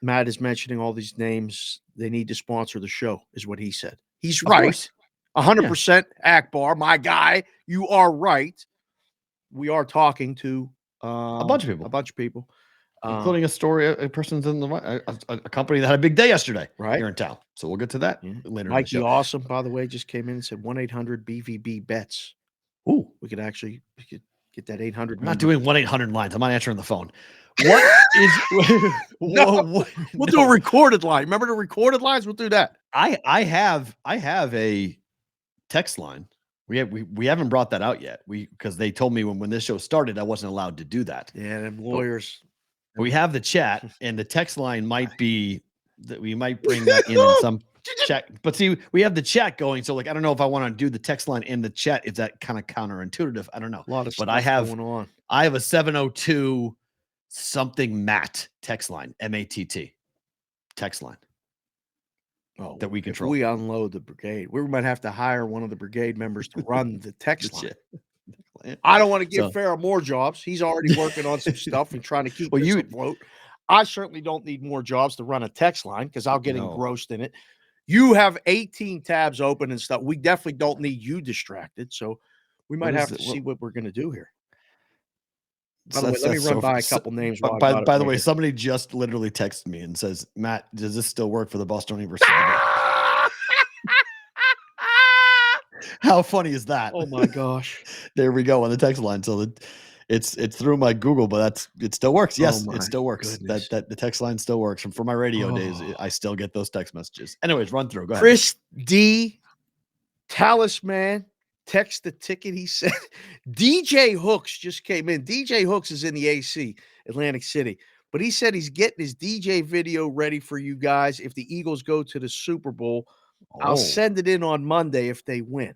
Matt is mentioning all these names. They need to sponsor the show, is what he said. He's right. 100%. Akbar, my guy, you are right. We are talking to a bunch of people, including a person's in a company that had a big day yesterday here in town. So we'll get to that later. Mikey Awesome, by the way, just came in and said 1-800 BVB-BETS. Ooh, we could get that 800. I'm not doing 1-800 lines. I'm not answering the phone. What is? We'll do a recorded line. Remember the recorded lines? We'll do that. I have a text line. We haven't brought that out yet. Because they told me when this show started, I wasn't allowed to do that. Yeah, them lawyers. But we have the chat, and the text line might be that we might bring that in some chat. But see, we have the chat going, so I don't know if I want to do the text line in the chat. Is that kind of counterintuitive? I don't know. A lot of but stuff going on. I have a 702 something Matt text line, MATT text line. Oh, that we control. If we unload the brigade, we might have to hire one of the brigade members to run the text line. I don't want to give Farrah more jobs. He's already working on some stuff and trying to keep us afloat. I certainly don't need more jobs to run a text line because I'll get engrossed in it. You have 18 tabs open and stuff. We definitely don't need you distracted. So we might have to see what we're going to do here. By the way, let me run by a couple names. By the way, somebody just literally texted me and says, Matt, does this still work for the Bostonian versus How funny is that? Oh my gosh. There we go on the text line. So it's through my Google, but it still works. Yes, it still works. Goodness. That the text line still works. From my radio days, I still get those text messages. Anyways, run through. Go ahead. Chris D. Talisman. Text the ticket. He said DJ Hooks just came in. DJ Hooks is in the AC, Atlantic City. But he said he's getting his DJ video ready for you guys. If the Eagles go to the Super Bowl, I'll send it in on Monday if they win.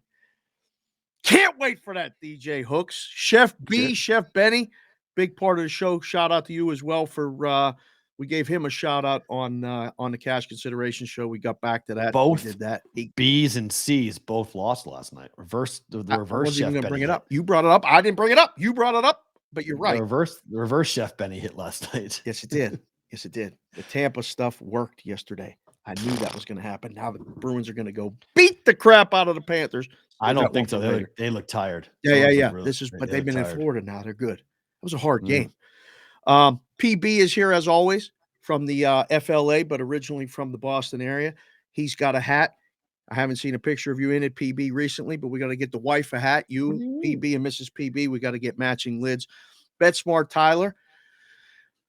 Can't wait for that, DJ Hooks. Chef B, Chef Benny, big part of the show. Shout out to you as well for we gave him a shout out on the cash consideration show. We got back to that. Both we did that. B's and C's both lost last night. The reverse. I wasn't even gonna bring it up. You brought it up. I didn't bring it up. You brought it up. But you're right. The reverse Chef Benny hit last night. Yes, it did. Yes, it did. The Tampa stuff worked yesterday. I knew that was going to happen. Now the Bruins are going to go beat the crap out of the Panthers. I don't think so. They look tired. Yeah. Really, but they've been in Florida now. They're good. It was a hard game. PB is here as always from the FLA, but originally from the Boston area. He's got a hat. I haven't seen a picture of you in it, PB, recently, but we got to get the wife a hat. You, PB, and Mrs. PB, we got to get matching lids. BetSmart Tyler.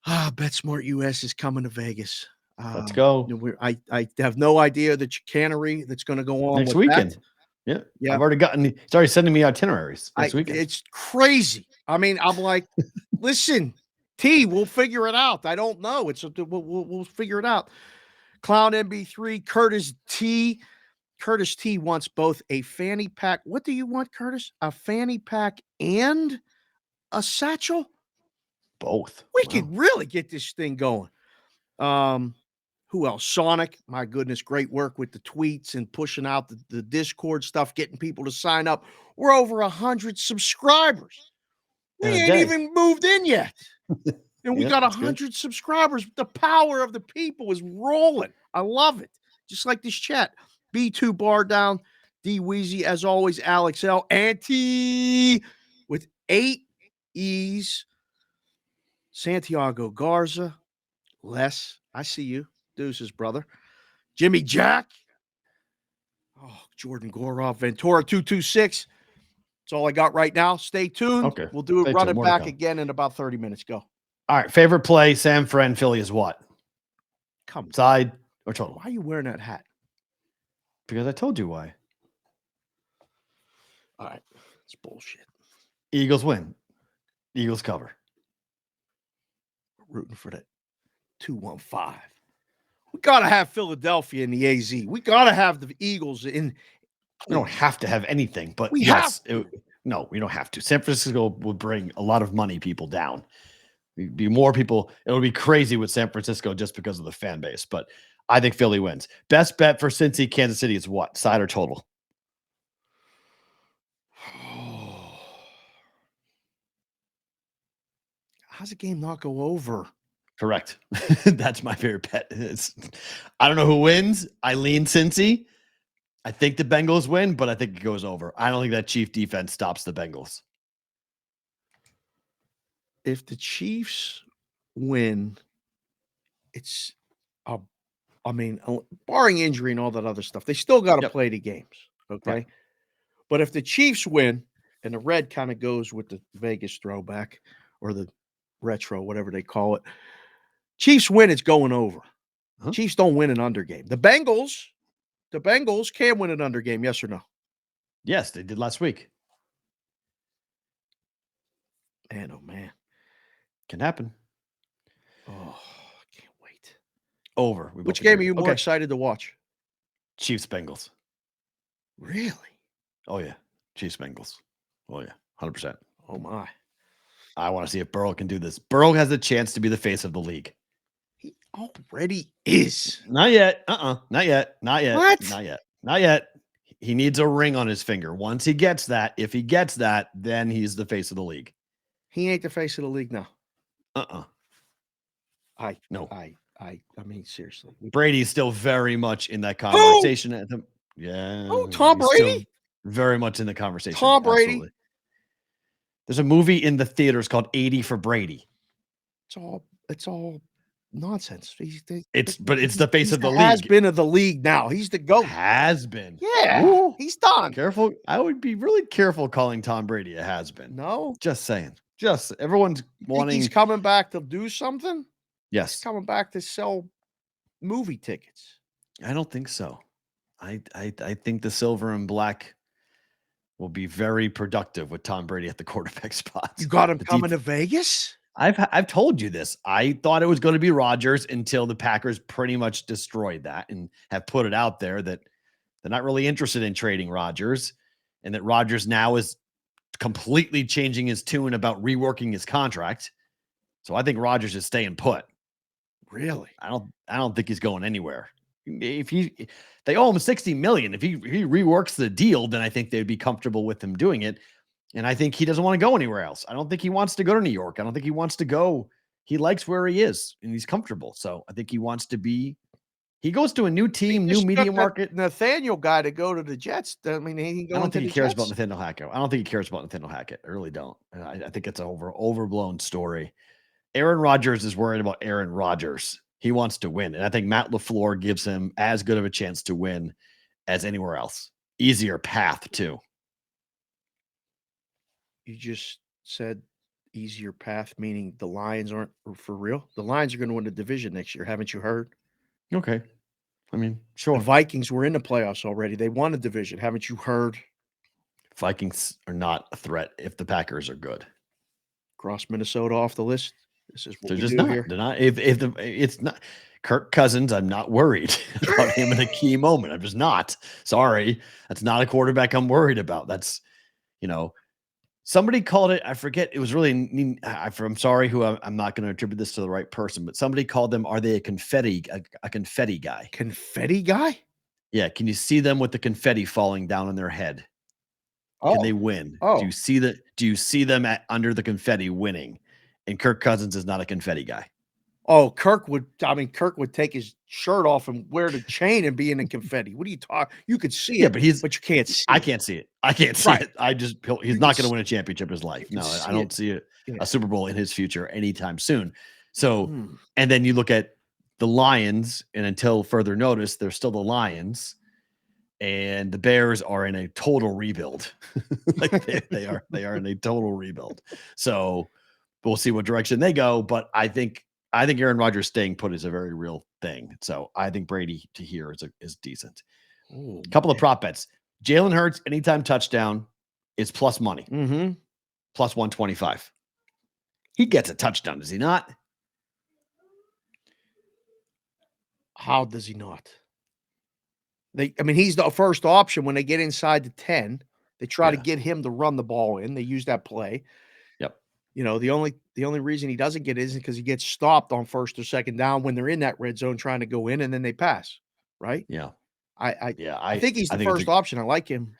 BetSmart US is coming to Vegas. Let's go. I have no idea the chicanery that's going to go on next weekend. Yeah. Yeah. I've already he's already sending me itineraries next weekend. It's crazy. I mean, I'm like, listen, T, we'll figure it out. I don't know. We'll figure it out. Clown MB3, Curtis T. Curtis T wants both a fanny pack. What do you want, Curtis? A fanny pack and a satchel? Both. We could really get this thing going. Who else? Sonic. My goodness, great work with the tweets and pushing out the Discord stuff, getting people to sign up. We're over 100 subscribers. We ain't even moved in yet. And we got 100 subscribers. The power of the people is rolling. I love it. Just like this chat. B2 Bar Down, D Weezy, as always, Alex L. Auntie with 8 E's. Santiago Garza. Les, I see you. Deuces, brother. Jimmy Jack. Oh, Jordan Gorov. Ventura 226. That's all I got right now. Stay tuned. Okay. We'll do it, run it back again in about 30 minutes. Go. All right. Favorite play, San Fran, Philly is what? Come side or total? Why are you wearing that hat? Because I told you why. All right. It's bullshit. Eagles win. Eagles cover. We're rooting for that 215. We got to have Philadelphia in the AZ. We got to have the Eagles in. We don't have to have anything, but we yes. No, we don't have to. San Francisco would bring a lot of money people down. Be more people. It would be crazy with San Francisco just because of the fan base. But I think Philly wins. Best bet for Cincy, Kansas City is what? Side or total? How's a game not go over? Correct. That's my favorite bet. I don't know who wins. I lean Cincy. I think the Bengals win, but I think it goes over. I don't think that Chief defense stops the Bengals. If the Chiefs win, it's, barring injury and all that other stuff, they still got to play the games. Okay. Yep. But if the Chiefs win, and the red kind of goes with the Vegas throwback or the retro, whatever they call it, Chiefs win, it's going over. Huh? Chiefs don't win an under game. The Bengals can win an under game, yes or no? Yes, they did last week. Man, oh man. Can happen. Oh, I can't wait. Over. Which game are you more excited to watch? Chiefs Bengals. Really? Oh yeah. Chiefs Bengals. Oh yeah. 100%. Oh my. I want to see if Burrow can do this. Burrow has a chance to be the face of the league. He already is. Not yet. Not yet. Not yet. What? Not yet. Not yet. He needs a ring on his finger. Once he gets that, if he gets that, then he's the face of the league. He ain't the face of the league now. I mean, seriously. Brady's still very much in that conversation. Yeah. Oh, Tom Brady? Very much in the conversation. Tom Brady. Absolutely. There's a movie in the theaters called 80 for Brady. It's all nonsense. It's the face of the league. Has been of the league now. He's the GOAT. Has been. Yeah. Ooh, he's done. Careful. I would be really careful calling Tom Brady a has been. No. Just saying. Just everyone's wanting. He's coming back to do something? Yes. He's coming back to sell movie tickets. I don't think so. I think the silver and black will be very productive with Tom Brady at the quarterback spots. You got him coming to Vegas? I've told you this. I thought it was going to be Rodgers until the Packers pretty much destroyed that and have put it out there that they're not really interested in trading Rodgers, and that Rodgers now is completely changing his tune about reworking his contract. So I think Rodgers is staying put. Really? I don't think he's going anywhere. If they owe him $60 million. If he reworks the deal, then I think they'd be comfortable with him doing it. And I think he doesn't want to go anywhere else. I don't think he wants to go to New York. I don't think he wants to go. He likes where he is and he's comfortable. So I think he wants to be. He goes to a new team, new media market. Nathaniel guy to go to the Jets. I mean, I don't think he cares about Nathaniel Hackett. I don't think he cares about Nathaniel Hackett. I really don't. I think it's an overblown story. Aaron Rodgers is worried about Aaron Rodgers. He wants to win. And I think Matt LaFleur gives him as good of a chance to win as anywhere else. Easier path, too. You just said easier path, meaning the Lions aren't for real? The Lions are going to win the division next year. Haven't you heard? Okay. I mean, The sure. Vikings were in the playoffs already. They won a division. Haven't you heard? Vikings are not a threat if the Packers are good. Cross Minnesota off the list. This is what They're we just do not. here. They're not. If it's not Kirk Cousins, I'm not worried about him in a key moment. I'm just not. Sorry, that's not a quarterback I'm worried about. That's somebody called it. I forget. It was really. I'm sorry. I'm not going to attribute this to the right person, but somebody called them. Are they a confetti guy? Confetti guy? Yeah. Can you see them with the confetti falling down on their head? Can they win? Oh. Do you see them under the confetti winning? And Kirk Cousins is not a confetti guy. Oh, Kirk would take his shirt off and wear the chain and be in the confetti. What are you talking? You could see it, but you can't see I it. can't see it. I can't see it. He's not going to win a championship in his life. No, I don't see a Super Bowl in his future anytime soon. So, and then you look at the Lions, and until further notice, they're still the Lions. And the Bears are in a total rebuild. they are in a total rebuild. So we'll see what direction they go. But I think Aaron Rodgers staying put is a very real thing. So I think Brady to here is decent. A couple of prop bets. Jalen Hurts anytime touchdown is plus money. Plus 125. He gets a touchdown, does he not? How does he not? He's the first option when they get inside the 10. They try to get him to run the ball in. They use that play. Yep. The only reason he doesn't get it isn't because he gets stopped on first or second down when they're in that red zone trying to go in, and then they pass. Right? Yeah. I think he's the first option. I like him.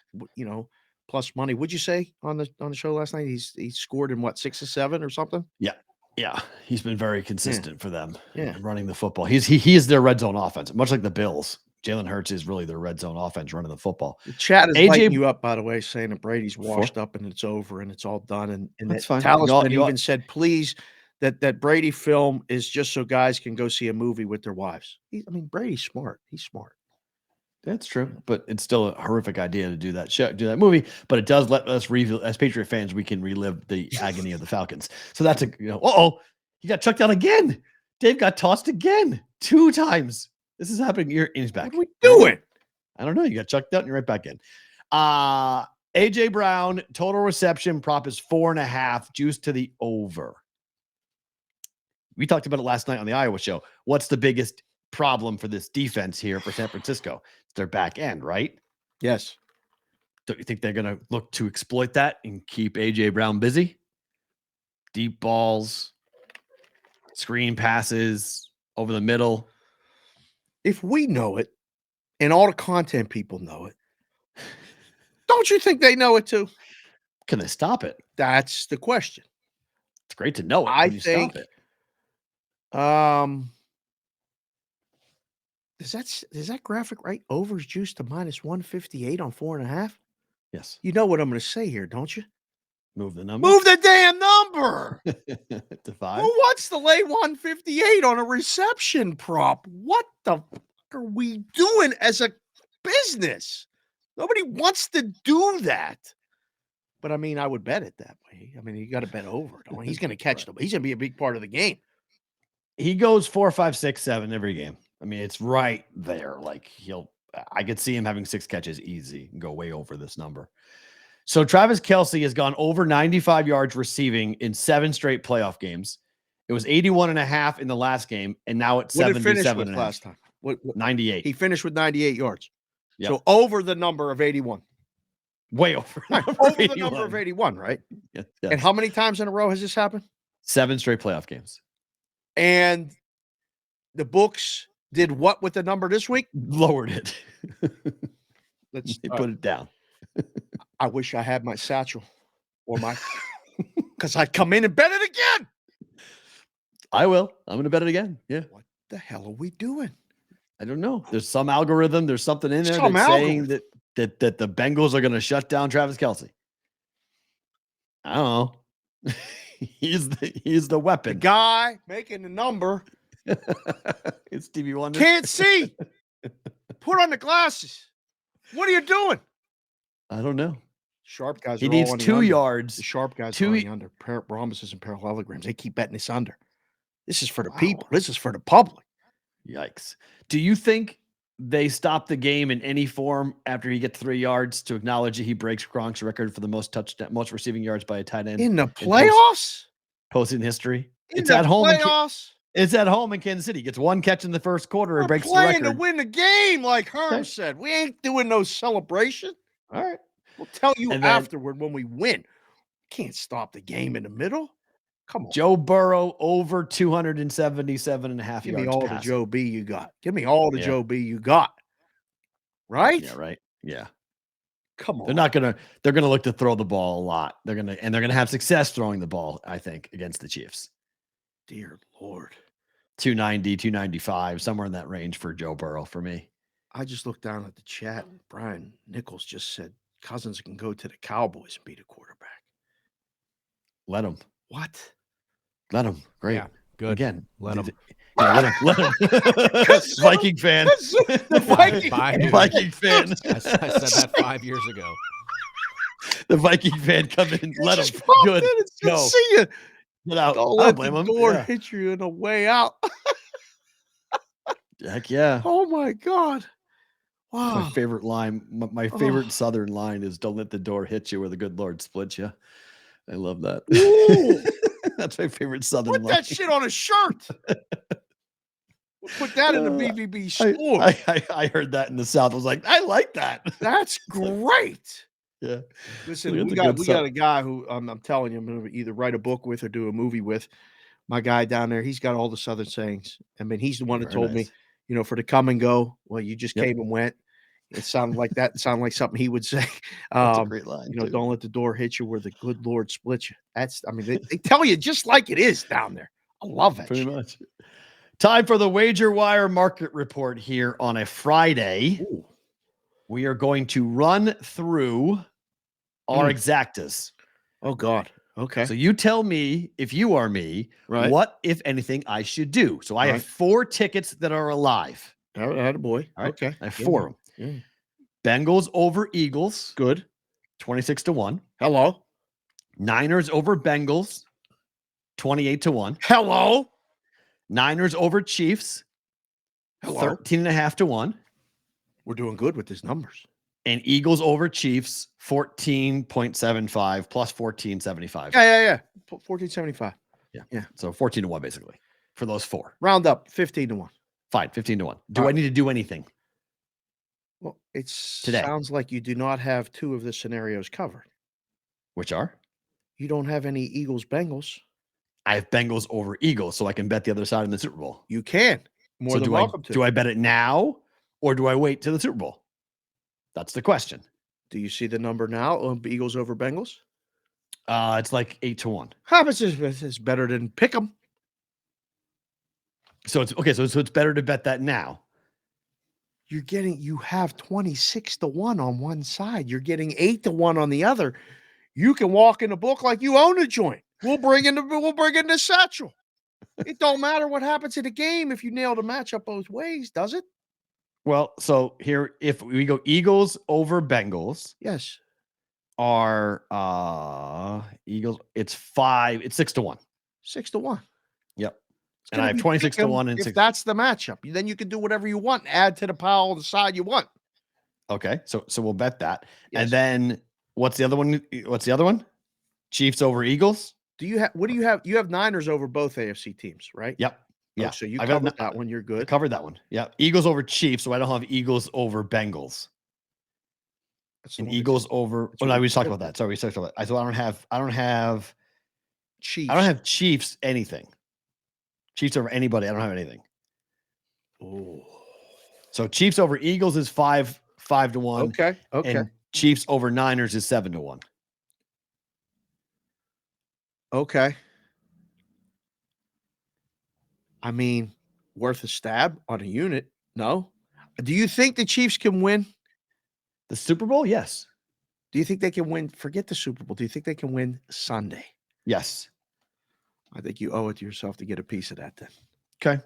Plus money. What'd you say on the show last night? He scored in what, 6 or 7 or something? Yeah. Yeah. He's been very consistent for them. Yeah. Running the football. He is their red zone offense, much like the Bills. Jalen Hurts is really their red zone offense running the football. The chat is lighting you up, by the way, saying that Brady's washed up and it's over and it's all done. And that's fine. Talisman even said, please, that Brady film is just so guys can go see a movie with their wives. Brady's smart. He's smart. That's true, but it's still a horrific idea to do that movie. But it does let us as Patriot fans, we can relive the agony of the Falcons. So that's he got chucked out again. Dave got tossed again 2 times. This is happening. He's back. What are we doing? I don't know. You got chucked out and you're right back in. AJ Brown total reception prop is 4.5, juice to the over. We talked about it last night on the Iowa show. What's the biggest problem for this defense here for San Francisco? It's their back end, right? Yes. Don't you think they're going to look to exploit that and keep AJ Brown busy? Deep balls, screen passes over the middle. If we know it, and all the content people know it, don't you think they know it too? Can they stop it? That's the question. It's great to know it. I think. Stop it? Is that graphic right? Overs juice to minus 158 on 4.5. Yes. You know what I'm going to say here, don't you? Move the number. Move the damn number to 5. Who wants to lay 158 on a reception prop? What the fuck are we doing as a business? Nobody wants to do that. But I would bet it that way. You got to bet over. He's going to catch them. He's going to be a big part of the game. He goes 4, 5, 6, 7 every game. It's right there. I could see him having 6 catches easy and go way over this number. So Travis Kelce has gone over 95 yards receiving in 7 straight playoff games. It was 81.5 in the last game, and now it's 77 last time. What 98. He finished with 98 yards. Yep. So over the number of 81. Way over. Over the number of 81, right? Yes. And how many times in a row has this happened? 7 straight playoff games. And the books did what with the number this week? Lowered it. Let's put it down. I wish I had my satchel or because I'd come in and bet it again. I will. I'm going to bet it again. Yeah. What the hell are we doing? I don't know. There's some algorithm. There's something in there that's saying that the Bengals are going to shut down Travis Kelce. I don't know. He's the weapon. The guy making the number. It's Stevie Wonder. Can't see. Put on the glasses. What are you doing? I don't know. Sharp guys. He needs 2 yards. The sharp guys are on under promises and parallelograms. They keep betting this under. This is for the people. This is for the public. Yikes. Do you think they stop the game in any form after he gets 3 yards to acknowledge that he breaks Gronk's record for the most receiving yards by a tight end In the in playoffs? posting history. In It's the at home. playoffs? It's at home in Kansas City. Gets 1 catch in the first quarter and We're breaks the playing to record. win the game, like Herm Okay. said. We ain't doing no celebration. All right. We'll tell you And then- afterward when we win. Can't stop the game in the middle. Come on. Joe Burrow over 277.5 Give yards me all passing. the Joe B you got. Give me all the Yeah. Joe B you got. Right? Yeah, right. Yeah. Come on. They're gonna look to throw the ball a lot. They're gonna have success throwing the ball, I think, against the Chiefs. Dear Lord. 290, 295, somewhere in that range for Joe Burrow for me. I just looked down at the chat. And Brian Nichols just said Cousins can go to the Cowboys and be the quarterback. Let him. What? Let him. Great. Yeah, good. Again. Let 'em. Yeah, let him. Viking fan. The Viking Bye, dude. Viking fan. I said that 5 years ago. The Viking fan come in. Let Just him. popped Good. in and said, Go. see you. Get out. Don't I let don't blame the him. door Yeah. hit you in the way out. Heck yeah. Oh my God. My Wow. favorite line, my Oh. favorite Southern line is "Don't let the door hit you where the good Lord splits you." I love that. Ooh. That's my favorite Southern Put line. that shit on a shirt. We'll put that in the BVB store. I heard that in the South. I was like, I like that. That's great. Yeah. Listen, Look at we the got good we stuff. got a guy who I'm telling you, I'm going to either write a book with or do a movie with. My guy down there, he's got all the Southern sayings. I mean, he's the one that Very told nice. me, for the come and go. Well, you just Yep. came and went. It sounded like that. It sounded like something he would say. That's a great line. too. Don't let the door hit you where the good Lord splits you. They tell you just like it is down there. I love that. Pretty shit. much. Time for the Wager Wire market report here on a Friday. Ooh. We are going to run through our exactas. Oh God. Okay. So you tell me, if you are me, Right. what, if anything, I should do. So I Right. have 4 tickets that are alive. Attaboy. All right. Okay. I have 4 of them. Yeah. Bengals over Eagles, Good. 26-1. Hello. Niners over Bengals, 28-1. Hello. Niners over Chiefs, Hello. 13.5-1. We're doing good with these numbers. And Eagles over Chiefs, 14.75 plus 14.75. Yeah. 1475. So 14-1 basically for those 4. Round up 15-1. Fine, 15-1. Do All I right. need to do anything? Well, it Today. sounds like you do not have 2 of the scenarios covered. Which are? You don't have any Eagles Bengals. I have Bengals over Eagles, so I can bet the other side in the Super Bowl. You can. More So than do welcome to. do I bet it now or do I wait till the Super Bowl? That's the question. Do you see the number now on Eagles over Bengals? It's like 8-1. How much is better than pick 'em? So it's okay. So it's better to bet that now. You have 26-1 on one side. You're getting 8-1 on the other. You can walk in the book like you own a joint. We'll bring in the satchel. It don't matter what happens in the game if you nail the matchup both ways, does it? Well, so here, if we go Eagles over Bengals, Yes. are Eagles, it's 6-1. 6-1. Yep. It's And I gonna have be 26-1 pick 'em and if 6. that's the matchup. Then you can do whatever you want. Add to the pile on the side you want. Okay. So we'll bet that. Yes. And then what's the other one? What's the other one? Chiefs over Eagles. What do you have? You have Niners over both AFC teams, right? Yep. Yeah. Oh, so you I got covered that one. You're I good. covered that one. Yeah. Eagles over Chiefs. So I don't have Eagles over Bengals. That's the And one that Eagles over. that's Oh, what no, we we just talked did. about that. Sorry, we talked about that. So I don't have Chiefs. Chiefs anything. Chiefs over anybody. I don't have anything. Oh. So Chiefs over Eagles is 5-1. Okay. Okay. And Chiefs over Niners is 7-1. Okay. I mean, worth a stab on a unit. No. Do you think the Chiefs can win? The Super Bowl? Yes. Do you think they can win? Forget the Super Bowl. Do you think they can win Sunday? Yes. I think you owe it to yourself to get a piece of that then. Okay.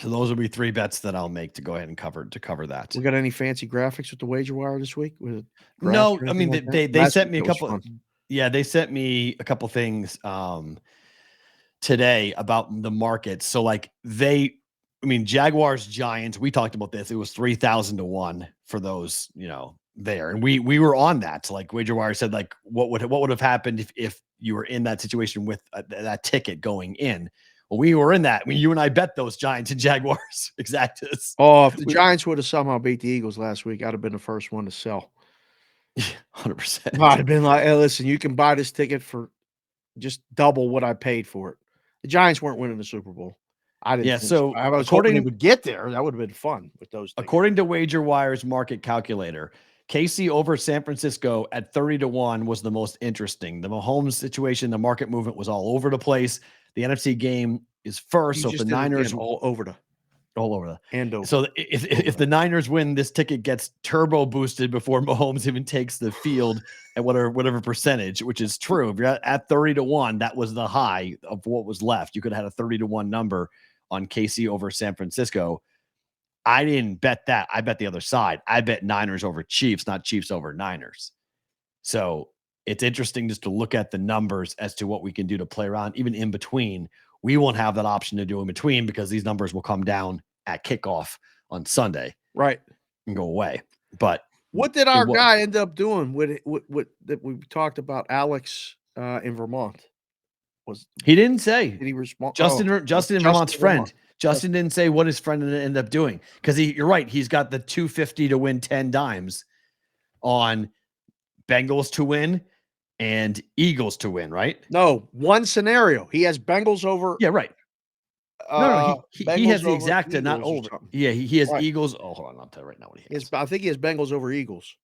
So those will be 3 bets that I'll make to go ahead and cover that. We got any fancy graphics with the wager wire this week? With No, graphs or I mean anything like they that? Last sent week me a it was couple. fun. Yeah, they sent me a couple things today about the market. So like I mean, Jaguars, Giants, we talked about this. It was 3,000 to 1 for those, there. And we were on that. Like Wager Wire said, like what would have happened if you were in that situation with that ticket going in? Well, we were in that. I mean, you and I bet those Giants and Jaguars exactus. Oh, if the Giants would have somehow beat the Eagles last week, I'd have been the first one to sell. 100%. I'd have been like, hey, listen, you can buy this ticket for just double what I paid for it. The Giants weren't winning the Super Bowl. I didn't. Yeah, so I was hoping they would get there. That would have been fun with those tickets. According to Wager Wire's market calculator, KC over San Francisco at 30 to 1 was the most interesting. The Mahomes situation, the market movement was all over the place. The NFC game is first, so if the Niners all over the and over. So if the Niners win, this ticket gets turbo boosted before Mahomes even takes the field at whatever percentage, which is true. If you're at 30 to 1, that was the high of what was left. You could have had a 30 to 1 number on KC over San Francisco. I didn't bet that. I bet the other side. I bet Niners over Chiefs, not Chiefs over Niners. So it's interesting just to look at the numbers as to what we can do to play around, even in between. We won't have that option to do in between because these numbers will come down at kickoff on Sunday, right, and go away. But what did our guy end up doing with that we talked about? Alex in Vermont he didn't say. Did he respond? Justin in Vermont's friend. Justin didn't say what his friend ended up doing because you're right. He's got the 250 to win 10 dimes on Bengals to win and Eagles to win, right? No, one scenario. He has Bengals over. Yeah, right. No, he has the exacta, not over. Yeah, he has Eagles. Oh, hold on. I'll tell you right now what he has. I think he has Bengals over Eagles.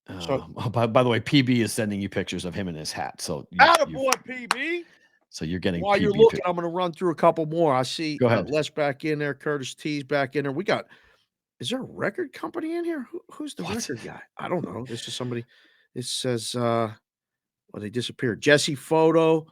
By the way, PB is sending you pictures of him in his hat. So attaboy, PB. So you're getting while PB you're looking, I'm going to run through a couple more. I see Go ahead. Les back in there, Curtis T's back in there. Is there a record company in here? Who's the record guy? I don't know. This is somebody. It says, they disappeared. Jesse Photo,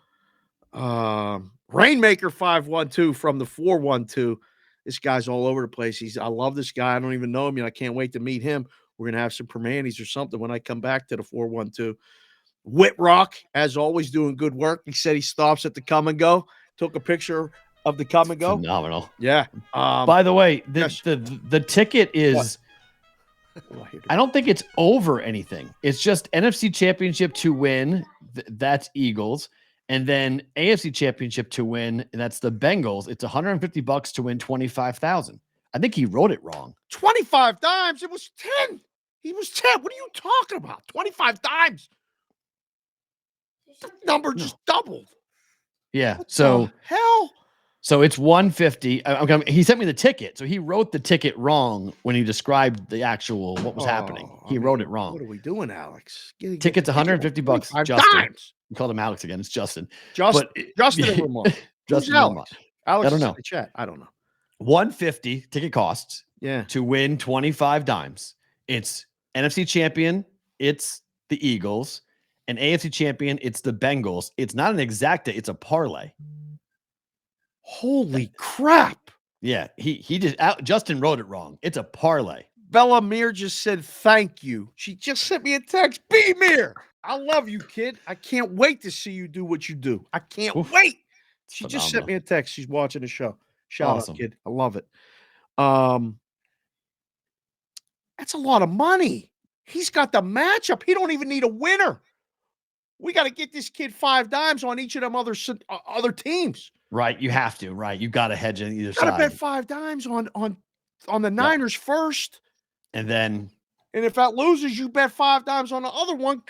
Rainmaker 512 from the 412. This guy's all over the place. I love this guy. I don't even know him yet. I can't wait to meet him. We're going to have some Permanis or something when I come back to the 412. Whitrock, as always, doing good work. He said he stops at the Come and Go. Took a picture of the Come and Go. Phenomenal. Yeah. By the way, the ticket is I don't think it's over anything. It's just NFC Championship to win. That's Eagles. And then AFC Championship to win. And that's the Bengals. It's $150 to win 25,000. I think he wrote it wrong. 25 dimes. It was 10. He was 10. What are you talking about? 25 dimes. The number just doubled. Yeah. What so the hell. So it's 150. He sent me the ticket. So he wrote the ticket wrong when he described the actual what was happening. He wrote it wrong. What are we doing, Alex? Ticket's $150. Justin. Dimes. You called him Alex again. It's Justin. Justin in Vermont. Justin in Vermont. Alex, I don't know. In the chat. I don't know. 150 ticket costs. Yeah. To win 25 dimes. It's NFC champion. It's the Eagles. And AFC champion. It's the Bengals. It's not an exacta. It's a parlay. Holy crap. Yeah. Justin wrote it wrong. It's a parlay. Bella Mir just said thank you. She just sent me a text. B Mir, I love you, kid. I can't wait to see you do what you do. I can't wait. She just sent me a text. She's watching the show. Shout out, kid. I love it. That's a lot of money. He's got the matchup. He don't even need a winner. We got to get this kid 5 dimes on each of them other teams. Right. You have to. Right. You got to hedge on either side. Got to bet 5 dimes on the Niners first. And if that loses, you bet 5 dimes on the other one.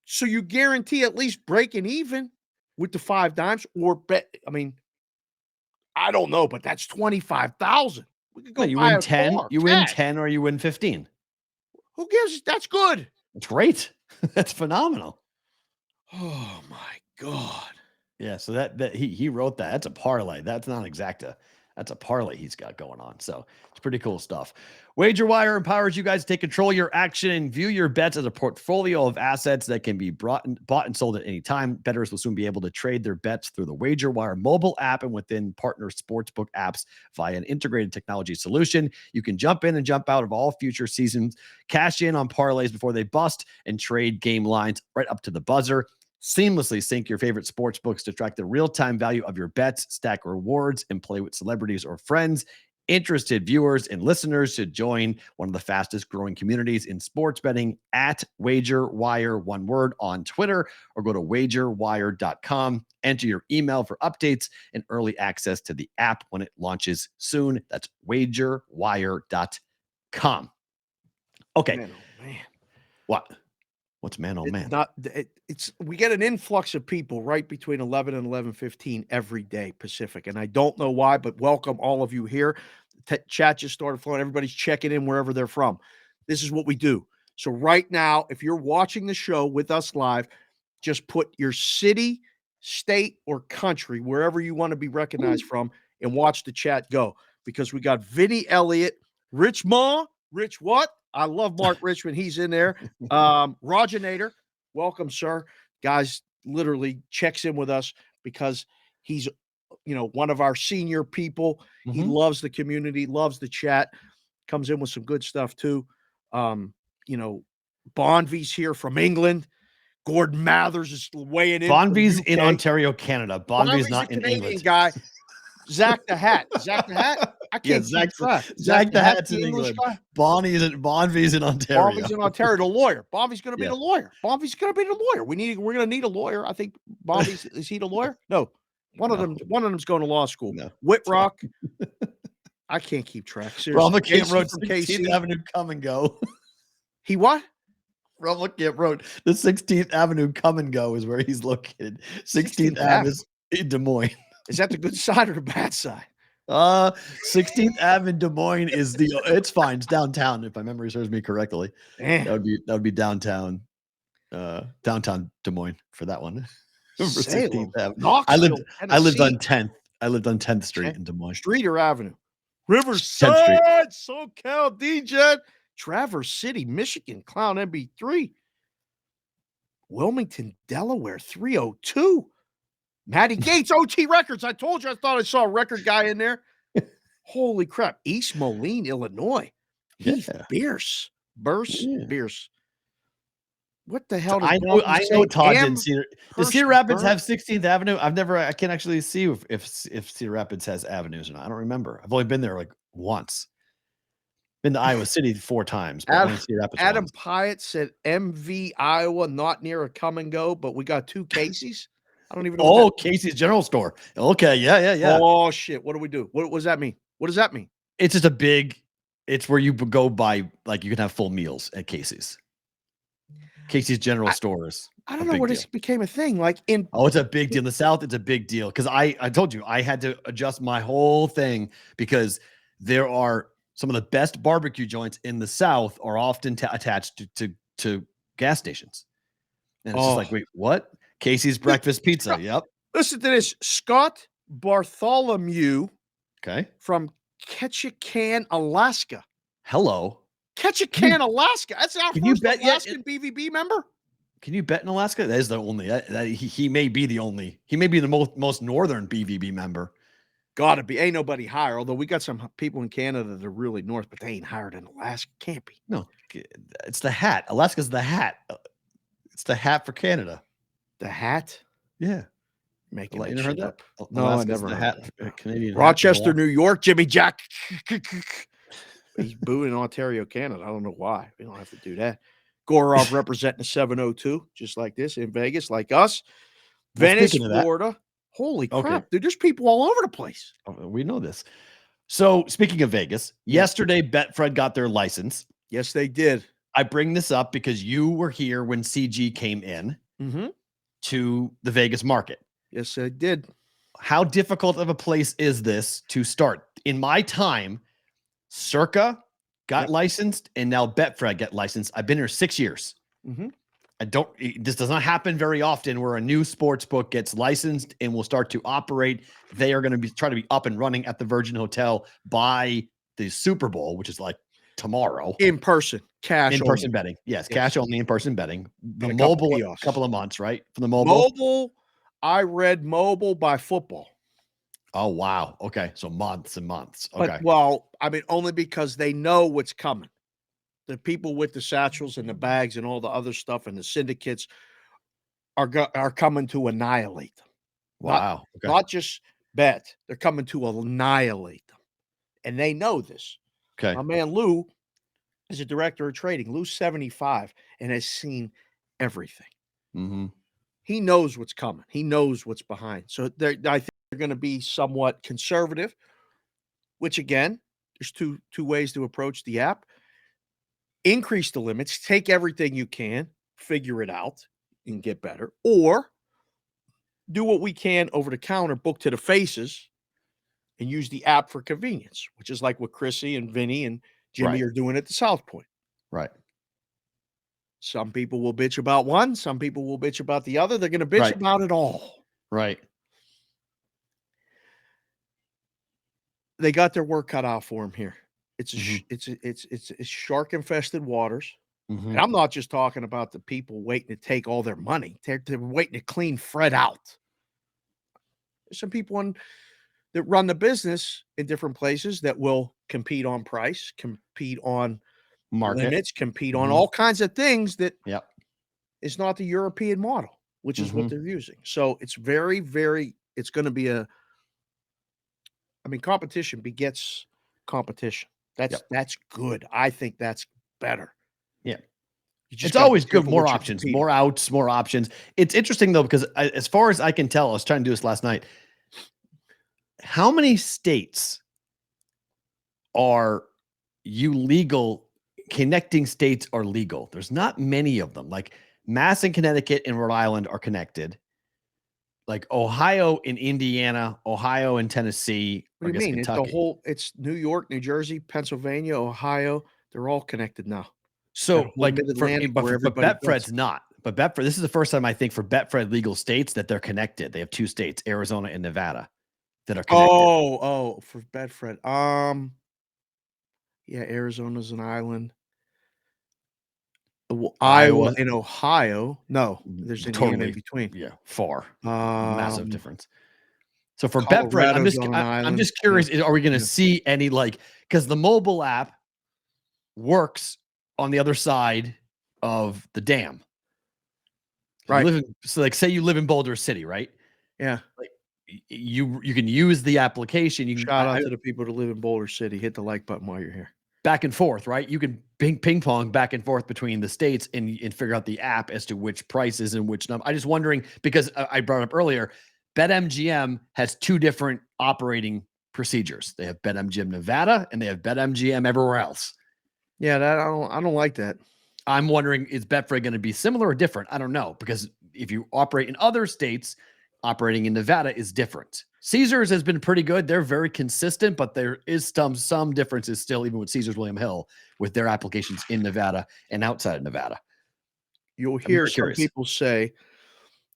So you guarantee at least breaking even with the 5 dimes or bet. I mean, I don't know, but that's 25,000. We could go. You win 10. You win 10 or you win 15. Who gives? That's good. That's great. That's phenomenal. Oh my God. Yeah. So that he wrote that. That's a parlay. That's not exacta. That's a parlay he's got going on. So it's pretty cool stuff. WagerWire empowers you guys to take control of your action and view your bets as a portfolio of assets that can be bought and sold at any time. Bettors will soon be able to trade their bets through the WagerWire mobile app and within partner sportsbook apps via an integrated technology solution. You can jump in and jump out of all future seasons, cash in on parlays before they bust, and trade game lines right up to the buzzer. Seamlessly sync your favorite sports books to track the real-time value of your bets, stack rewards, and play with celebrities or friends. Interested viewers and listeners should join one of the fastest growing communities in sports betting at WagerWire, one word, on Twitter, or go to wagerwire.com. Enter your email for updates and early access to the app when it launches soon. That's wagerwire.com. Okay. Man, oh, man. What? What's man on man? It's we get an influx of people right between 11 and 11:15 every day Pacific, and I don't know why, but welcome all of you here. Chat just started flowing. Everybody's checking in wherever they're from. This is what we do. So right now, if you're watching the show with us live, just put your city, state, or country, wherever you want to be recognized from, and watch the chat go. Because we got Vinny Elliott, Rich Ma, Rich what? I love Mark Richmond. He's in there. Roger Nader, welcome, sir. Guys, literally checks in with us because he's, one of our senior people. He loves the community, loves the chat, comes in with some good stuff too. Bonvi's here from England. Gordon Mathers is weighing in. Bonvi's in Ontario, Canada. Bonvi's not in Canadian England. Guy. Zach the Hat. Zach the Hat? I can't keep track. Zach the Hat's in England. Bonvi's in Ontario. Bonvi's in Ontario. The lawyer. Bonvi's going to be the lawyer. Bonvi's going to be the lawyer. We're going to need a lawyer. I think Bonvi's is he the lawyer? No. One of them's going to law school. No. Whitrock. I can't keep track. Seriously. Camp wrote 16th Avenue come and go. He what? Camp wrote the 16th Avenue come and go is where he's located. 16th Avenue in Des Moines. Is that the good side or the bad side? 16th Ave in Des Moines is it's fine. It's downtown, if my memory serves me correctly. Man. That would be downtown Des Moines for that one. For 16th Ave. I lived on 10th. I lived on 10th Street in Des Moines. Street or Avenue? Riverside, SoCal, DJ, Traverse City, Michigan, Clown MB3, Wilmington, Delaware, 302. Matty Gates, OT Records. I told you I thought I saw a record guy in there. Holy crap. East Moline, Illinois. Heath Bierce. Bierce. What the hell does I know Todd's in Cedar. Does Cedar Rapids have 16th Avenue? I can't actually see if Cedar Rapids has avenues or not. I don't remember. I've only been there like once. Been to Iowa City 4 times. Adam Pyatt said MV Iowa, not near a come and go, but we got 2 Casey's. I don't even know. Oh, Casey's General Store. Okay, yeah. Oh shit! What do we do? What does that mean? What does that mean? It's just it's where you go buy, like, you can have full meals at Casey's. Casey's General Stores. I don't know where this became a thing. It's a big deal in the South. It's a big deal because I told you I had to adjust my whole thing because there are some of the best barbecue joints in the South are often attached to gas stations, and it's just like, wait, what? Casey's breakfast pizza. Yep. Listen to this. Scott Bartholomew. Okay. From Ketchikan, Alaska. Hello. Ketchikan, Alaska. That's our first Alaskan BVB member. Can you bet in Alaska? That is the only. He may be the only. He may be the most northern BVB member. Gotta be. Ain't nobody higher. Although we got some people in Canada that are really north, but they ain't higher than Alaska. Can't be. No, it's the hat. Alaska's the hat. It's the hat for Canada. The hat? Yeah. Making you heard that? No, I never heard that. Canadian Rochester, New York, Jimmy Jack. He's booing Ontario, Canada. I don't know why. We don't have to do that. Gorov representing the 702, just like this in Vegas, like us. Venice, Florida. Holy crap, dude. There's people all over the place. We know this. So speaking of Vegas, yesterday Betfred got their license. Yes, they did. I bring this up because you were here when CG came in to the Vegas market. Yes, I did. How difficult of a place is this to start? In my time, Circa got licensed, and now Betfred got licensed. I've been here 6 years. This does not happen very often where a new sports book gets licensed and will start to operate. They are going to try to be up and running at the Virgin Hotel by the Super Bowl, which is like tomorrow. In person, cash in-person betting. Yes, cash only in-person betting. The mobile, a couple of months, right? For the mobile, I read mobile by football. Oh, wow. Okay. So months and months. Okay. But, only because they know what's coming. The people with the satchels and the bags and all the other stuff and the syndicates are coming to annihilate them. Wow. Not just bet. They're coming to annihilate them. And they know this. Okay. My man Lou is a director of trading. Lou's 75 and has seen everything. Mm-hmm. He knows what's coming. He knows what's behind. So I think they're going to be somewhat conservative, which again, there's two ways to approach the app. Increase the limits, take everything you can, figure it out, and get better. Or do what we can over the counter, book to the faces, and use the app for convenience, which is like what Chrissy and Vinny and Jimmy are doing at the South Point. Right. Some people will bitch about one. Some people will bitch about the other. They're going to bitch about it all. Right. They got their work cut out for them here. It's shark infested waters. Mm-hmm. And I'm not just talking about the people waiting to take all their money. They're waiting to clean Fred out. There's some people that run the business in different places that will compete on price, compete on market limits, compete on all kinds of things that is not the European model, which is what they're using. So it's very, very, it's going to be competition begets competition. That's good. I think that's better. Yeah. It's always good. More options, more outs, more options. It's interesting though, because as far as I can tell, I was trying to do this last night. How many states are you legal? Connecting states are legal. There's not many of them. Like Mass and Connecticut and Rhode Island are connected. Like Ohio and Indiana, Ohio and Tennessee. What do you mean? It's New York, New Jersey, Pennsylvania, Ohio. They're all connected now. So like but Betfred's not. But Betfred, this is the first time I think for Betfred legal states that they're connected. They have two states, Arizona and Nevada, that are connected. Oh, for Betfred. Yeah, Arizona's an island. Iowa and Ohio. No, there's Indiana in between. Yeah, far. Massive difference. So for Betfred, I'm just curious, are we going to see any because the mobile app works on the other side of the dam. Right. So say you live in Boulder City, right? Yeah. Like you can use the application. Shout out to the people that live in Boulder City. Hit the like button while you're here. Back and forth, right? You can ping pong back and forth between the states and figure out the app as to which prices and which number. I'm just wondering, because I brought up earlier, BetMGM has two different operating procedures. They have BetMGM Nevada and they have BetMGM everywhere else. Yeah, I don't like that. I'm wondering, is Betfred going to be similar or different? I don't know, because if you operate in other states, operating in Nevada is different. Caesars has been pretty good. They're very consistent, but there is some differences still, even with Caesars William Hill, with their applications in Nevada and outside of Nevada. You'll hear some people say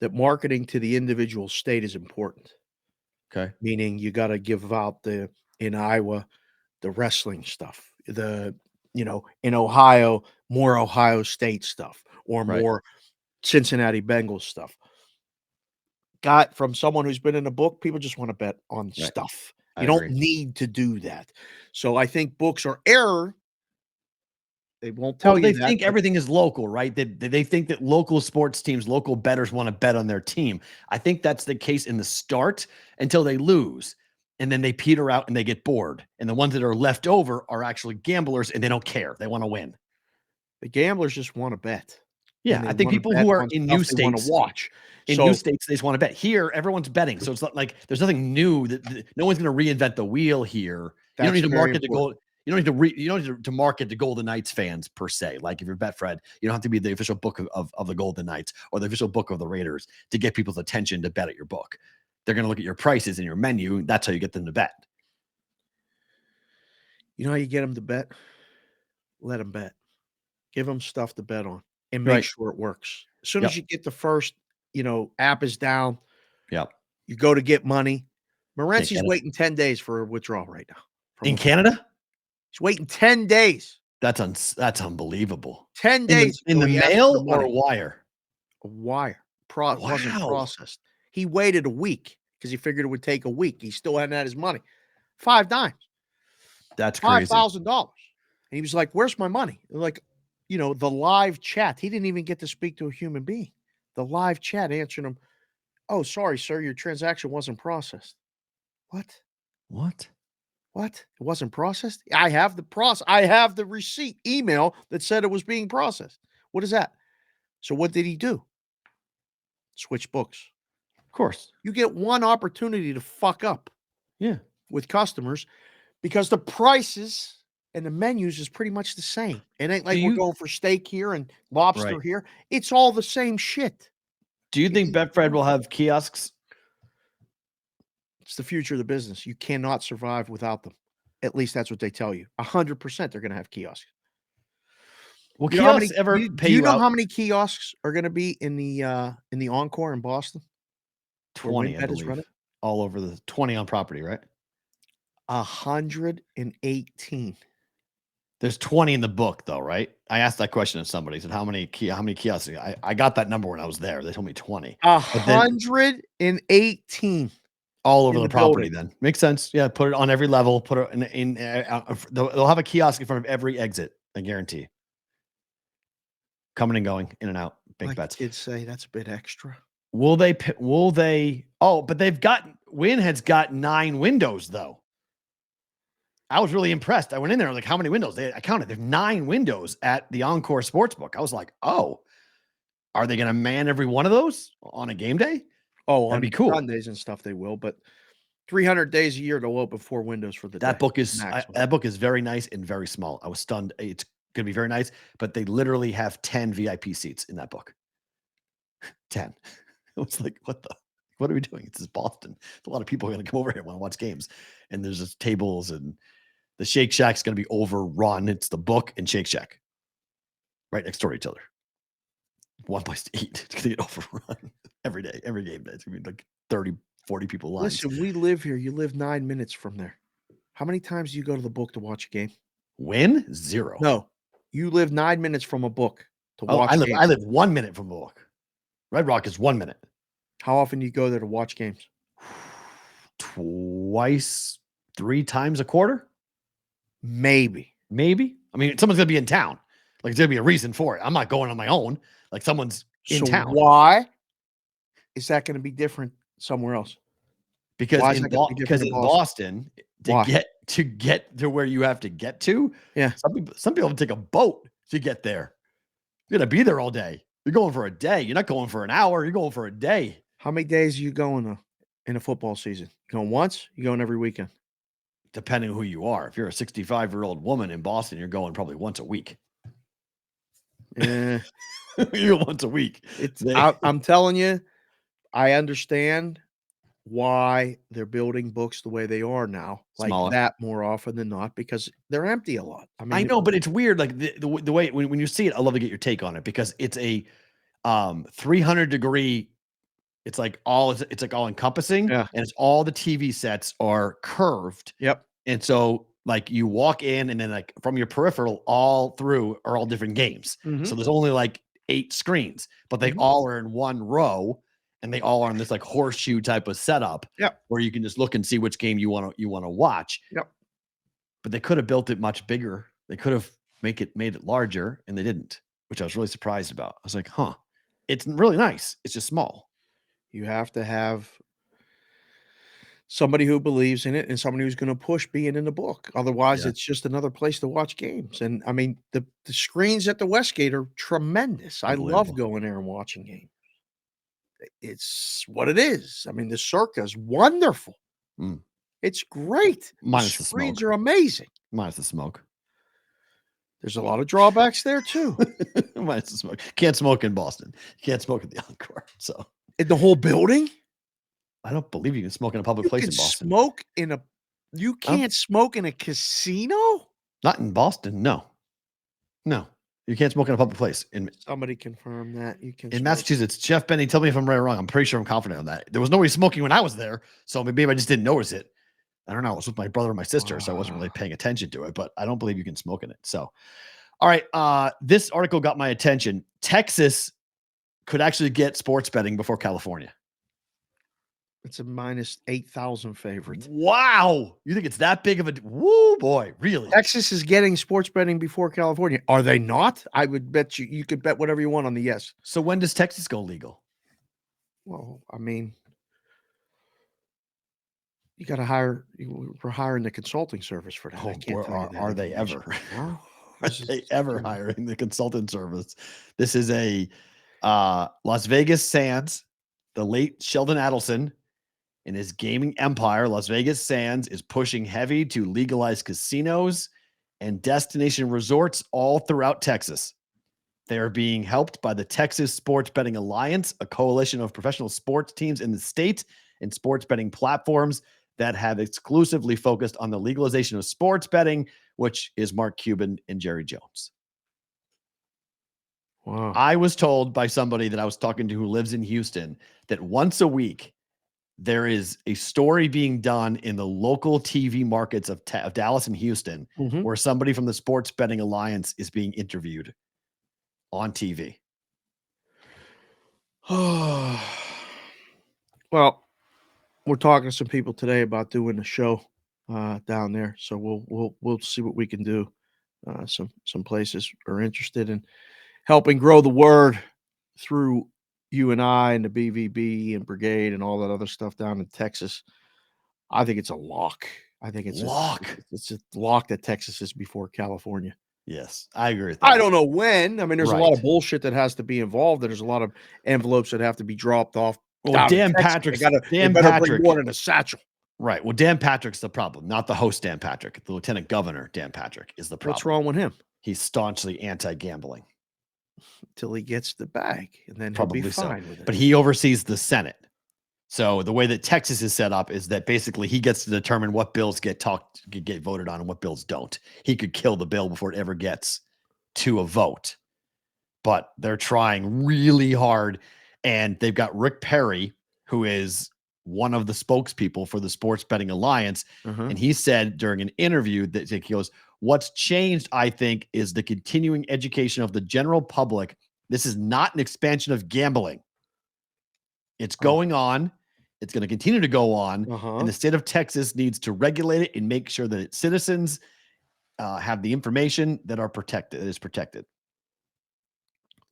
that marketing to the individual state is important. Okay. Meaning you got to give out in Iowa, the wrestling stuff, in Ohio, more Ohio State stuff, or more Cincinnati Bengals stuff. Got from someone who's been in a book, people just want to bet on stuff. You don't need to do that. So I think books are error. They won't tell you they that. think everything is local, right? They think that local sports teams, local bettors want to bet on their team. I think that's the case in the start until they lose. And then they peter out and they get bored. And the ones that are left over are actually gamblers and they don't care. They want to win. The gamblers just want to bet. Yeah, I think people who are in new states want to watch. New states, they just want to bet. Here, everyone's betting, so it's not like there's nothing new. That no one's going to reinvent the wheel here. You don't need to market to gold. You don't need to market to Golden Knights fans per se. Like if you're Betfred, you don't have to be the official book of the Golden Knights or the official book of the Raiders to get people's attention to bet at your book. They're going to look at your prices and your menu. That's how you get them to bet. You know how you get them to bet? Let them bet. Give them stuff to bet on and make sure it works. As soon as you get the first, app is down. Yep. You go to get money. Morency's waiting 10 days for a withdrawal right now. In Canada? He's waiting 10 days. That's unbelievable. 10 days. In the mail or a wire? A wire. Wasn't processed. He waited a week because he figured it would take a week. He still hadn't had his money. 5 dimes. That's crazy. $5,000. And he was like, where's my money? Like, the live chat. He didn't even get to speak to a human being. the live chat answering them. Oh, sorry, sir, your transaction wasn't processed. What? What? What? It wasn't processed? I have the receipt email that said it was being processed. What is that? So what did he do? Switch books. Of course. You get one opportunity to fuck up Yeah. with customers because the prices and the menus is pretty much the same. It ain't like we're going for steak here and lobster Right. here. It's all the same shit. Do you think Betfred will have kiosks? It's the future of the business. You cannot survive without them. At least that's what they tell you. 100% they're going to have kiosks. Will You know how many, kiosks ever do pay you you know out? how many kiosks are going to be in the Encore in Boston? 20, I WynnBET is believe. running? All over the 20 on property, right? 118. There's 20 in the book, though, right? I asked that question to somebody. Said how many kiosks? I got that number when I was there. They told me 20. But then 118. all over in the the property. building. Then makes sense. Yeah, put it on every level. Put it in they'll have a kiosk in front of every exit. I guarantee. Coming and going, in and out. Big Like bets. kids say, that's a bit extra. Will they? Oh, but Wynn has got 9 windows though. I was really impressed. I went in there, like, how many windows? I counted. There's 9 windows at the Encore Sportsbook. I was like, oh, are they going to man every one of those on a game day? Oh, That'd on be cool. Sundays and stuff they will, but 300 days a year they'll open 4 windows for the day. That book is maximum. that book is very nice and very small. I was stunned. It's going to be very nice, but they literally have 10 VIP seats in that book. 10. I was like, what are we doing? This is Boston. A lot of people are going to come over here and want to watch games. And there's just tables, and the Shake Shack's going to be overrun. It's the book and Shake Shack right next door to each other. One place to eat. It's going to get overrun every day, every game day. It's going to be like 30, 40 people lines. Listen, we live here. You live 9 minutes from there. How many times do you go to the book to watch a game? Win? 0. No. You live 9 minutes from a book to Oh, watch I live games. 1 minute from the book. Red Rock is 1 minute. How often do you go there to watch games? Twice, 3 times a quarter? Maybe. Maybe. I mean, someone's going to be in town. Like, there's going to be a reason for it. I'm not going on my own. Like, someone's in town. Why is that going to be different somewhere else? Because in Boston, to get to where you have to get to, yeah, some people take a boat to get there. You're going to be there all day. You're going for a day. You're not going for an hour. You're going for a day. How many days are you going in a football season? You going once? You going every weekend? Depending on who you are. If you're a 65-year-old woman in Boston, you're going probably once a week. Yeah. You go once a week. I'm telling you, I understand why they're building books the way they are now, like Smaller. that more often than not, because they're empty a lot. I mean, I know, but it's weird. Like the way when you see it, I'd love to get your take on it, because it's a 300-degree. It's like all encompassing, Yeah. and it's all the TV sets are curved. Yep. And so, like, you walk in, and then, like, from your peripheral all through are all different games. Mhm. So there's only like 8 screens, but they all are in one row, and they all are in this like horseshoe type of setup. Yep. Where you can just look and see which game you want to watch. Yep. But they could have built it much bigger. They could have made it larger, and they didn't, which I was really surprised about. I was like, huh, it's really nice. It's just small. You have to have somebody who believes in it and somebody who's going to push being in the book. Otherwise, it's just another place to watch games. And I mean, the screens at the Westgate are tremendous. I love going there and watching games. It's what it is. I mean, the Circa is wonderful. It's great. Minus the the screens smoke. are amazing. Minus the smoke. There's a lot of drawbacks there too. Minus the smoke. Can't smoke in Boston. You can't smoke at the Encore. So in the whole building, I don't believe you can smoke in a public place in Boston. You can't smoke in a casino? Not in Boston. No. You can't smoke in a public place. Somebody confirm that. You can in Massachusetts. Jeff Benny, tell me if I'm right or wrong. I'm pretty sure I'm confident on that. There was nobody smoking when I was there, so maybe I just didn't notice it. I don't know. I was with my brother and my sister, so I wasn't really paying attention to it, but I don't believe you can smoke in it. So, all right. This article got my attention. Texas could actually get sports betting before California. It's a minus 8,000 favorite. Wow. You think it's that big of a woo boy? Really? Texas is getting sports betting before California. Are they not? I would bet you could bet whatever you want on the yes. So when does Texas go legal? Well, I mean, you got to hire. We're hiring the consulting service for that. I Oh, can't boy, tell you that are they information ever? right now. Are This is, they ever you know, hiring the consultant service? This is a Las Vegas Sands, the late Sheldon Adelson in his gaming empire. Las Vegas Sands is pushing heavy to legalize casinos and destination resorts all throughout Texas. They are being helped by the Texas Sports Betting Alliance, a coalition of professional sports teams in the state and sports betting platforms that have exclusively focused on the legalization of sports betting, which is Mark Cuban and Jerry Jones. wow. I was told by somebody that I was talking to who lives in Houston that once a week there is a story being done in the local TV markets of Dallas and Houston Mhm. where somebody from the Sports Betting Alliance is being interviewed on TV. Well, we're talking to some people today about doing a show down there, so we'll see what we can do. Some places are interested in helping grow the word through you and I and the BVB and Brigade and all that other stuff down in Texas. I think it's a lock. I think it's Lock. it's a lock that Texas is before California. Yes, I agree with that. I don't know when. I mean, there's a lot of Right. bullshit that has to be involved. There's a lot of envelopes that have to be dropped off. Well, down in Dan Texas. Patrick's They better bring more than a satchel. Right. Well, Dan Patrick's the problem, not the host Dan Patrick. The Lieutenant Governor Dan Patrick is the problem. What's wrong with him? He's staunchly anti-gambling. Till he gets the bag, and then Probably he'll be so. fine with it. But he oversees the Senate. So the way that Texas is set up is that basically he gets to determine what bills get voted on and what bills don't. He could kill the bill before it ever gets to a vote. But they're trying really hard. And they've got Rick Perry, who is one of the spokespeople for the Sports Betting Alliance. And he said during an interview that he goes, what's changed, I think, is the continuing education of the general public. This is not an expansion of gambling. It's going on. It's going to continue to go on. And the state of Texas needs to regulate it and make sure that its citizens have the information that is protected.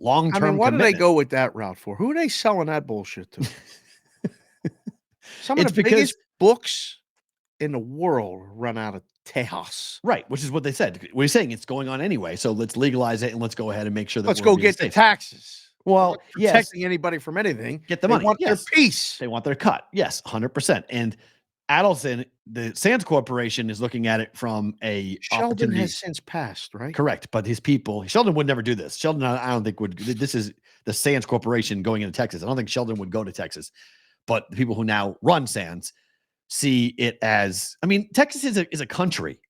Long-term why do they commitment. go with that route for? Who are they selling that bullshit to? Some of It's the because- biggest books in the world run out of Tejas. Right, which is what they said. We're saying it's going on anyway, so let's legalize it and let's go ahead and make sure that Let's we're go being get the safe. taxes. Well, Not yes, protecting anybody from anything. get the They money. want Yes. their piece. They want their cut. Yes, 100%. And Adelson, the Sands Corporation, is looking at it from a Sheldon opportunity. has since passed, right? Correct, but his people, Sheldon would never do this. Sheldon, I don't think would. This is the Sands Corporation going into Texas. I don't think Sheldon would go to Texas, but the people who now run Sands see it as. I mean, Texas is a country.